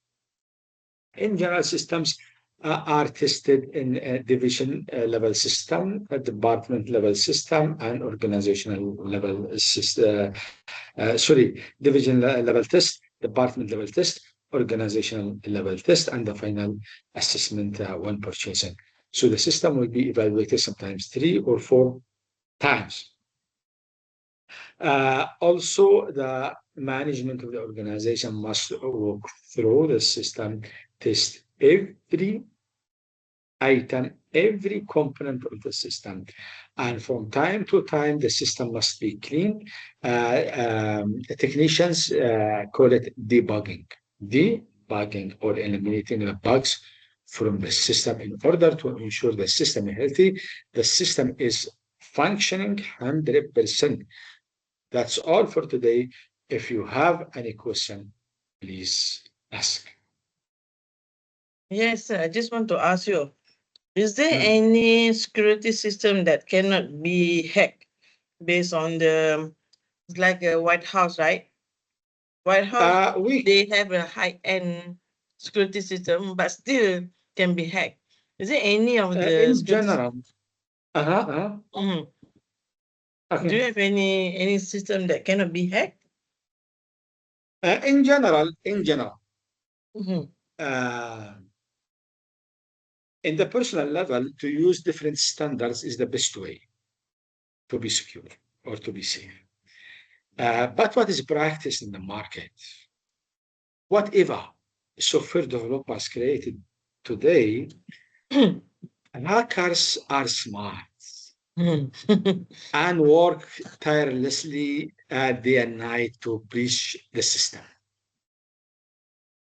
In general, systems are tested in a division level system, a department level system, and organizational level system. Division level test, department level test, organizational level test, and the final assessment when purchasing. So the system will be evaluated sometimes 3 or 4 times. Also, the management of the organization must walk through the system, test every item, every component of the system. And from time to time, the system must be clean. Technicians call it debugging or eliminating the bugs from the system in order to ensure the system is healthy. The system is functioning 100%. That's all for today. If you have any question, please ask. Yes, sir. I just want to ask you, is there Hmm. any security system that cannot be hacked based on it's like a White House, right? White House, We they have a high-end security system, but still can be hacked. Is there any of the in security? general, Mhm. Do you okay. have any system that cannot be hacked? In general, Mhm. uh, in the personal level, to use different standards is the best way to be secure. or to be safe. But what is practiced in the market? Whatever software developers created today, hackers are smart and work tirelessly day and night to breach the system.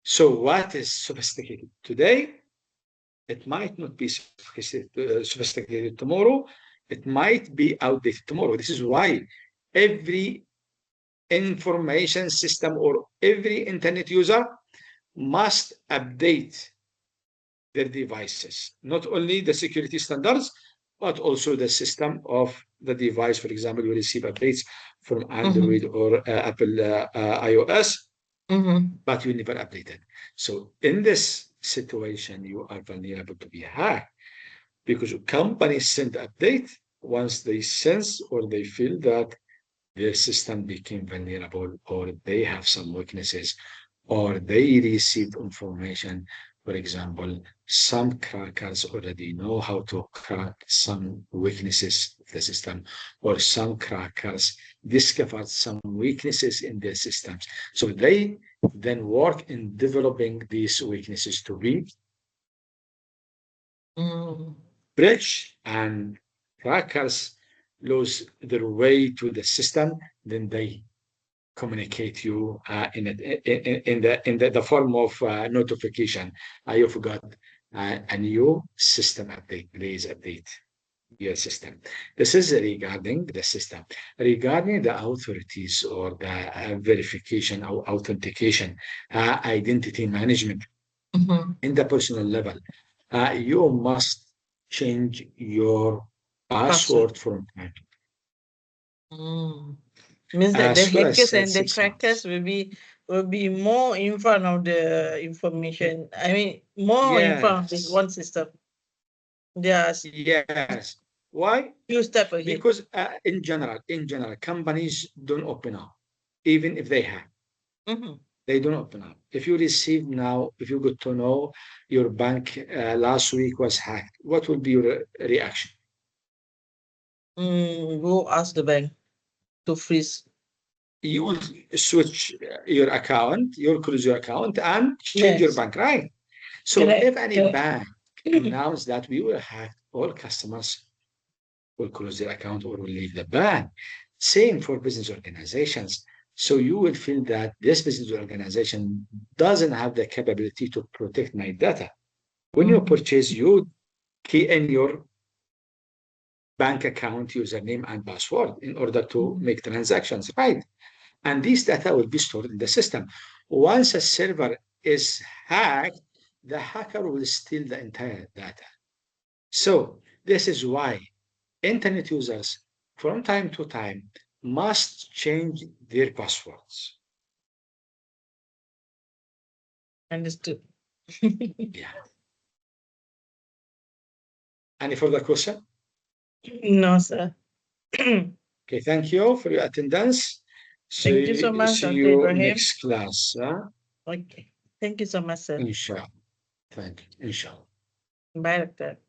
So what is sophisticated today, it might not be sophisticated tomorrow. It might be outdated tomorrow. This is why every information system or every internet user must update their devices, not only the security standards, but also the system of the device. For example, you receive updates from Android or Apple iOS, but you never update it. So in this situation, you are vulnerable to be hacked because companies send update once they sense or they feel that their system became vulnerable or they have some weaknesses or they received information. For example, some crackers already know how to crack some weaknesses of the system, or some crackers discovered some weaknesses in their systems. So they then work in developing these weaknesses to be breach, and crackers lose their way to the system, then they communicate you in the form of notification. You forgot a new system update. Please update your system. This is regarding the system. Regarding the authorities or the verification or authentication, identity management in the personal level, you must change your password from time to time. Means that the So I hackers said and the 6 crackers months. will be more in front of the information. I mean, more in front of this Yes, one system. They are yes. Why? few step ahead. Because in general, companies don't open up, even if they have. They don't open up. If you receive now, if you get to know your bank last week was hacked, what will be your reaction? Go ask the bank to freeze. You will switch your account, you'll close your account and change your Yes. bank, right? So Correct, if any correct. bank announced that we will hack, all customers will close their account or will leave the bank. Same for business organizations. So you will feel that this business organization doesn't have the capability to protect my data. When you purchase, you key in your bank account username and password in order to make transactions, right? And these data will be stored in the system. Once a server is hacked, the hacker will steal the entire data. So this is why internet users from time to time must change their passwords. Understood. Yeah. Any further question? No, sir. Okay, thank you for your attendance. Thank you so much, See Dr. you Ibrahim. next class. Okay. Thank you so much, sir. Inshallah. Thank you. Inshallah. Bye, Doctor.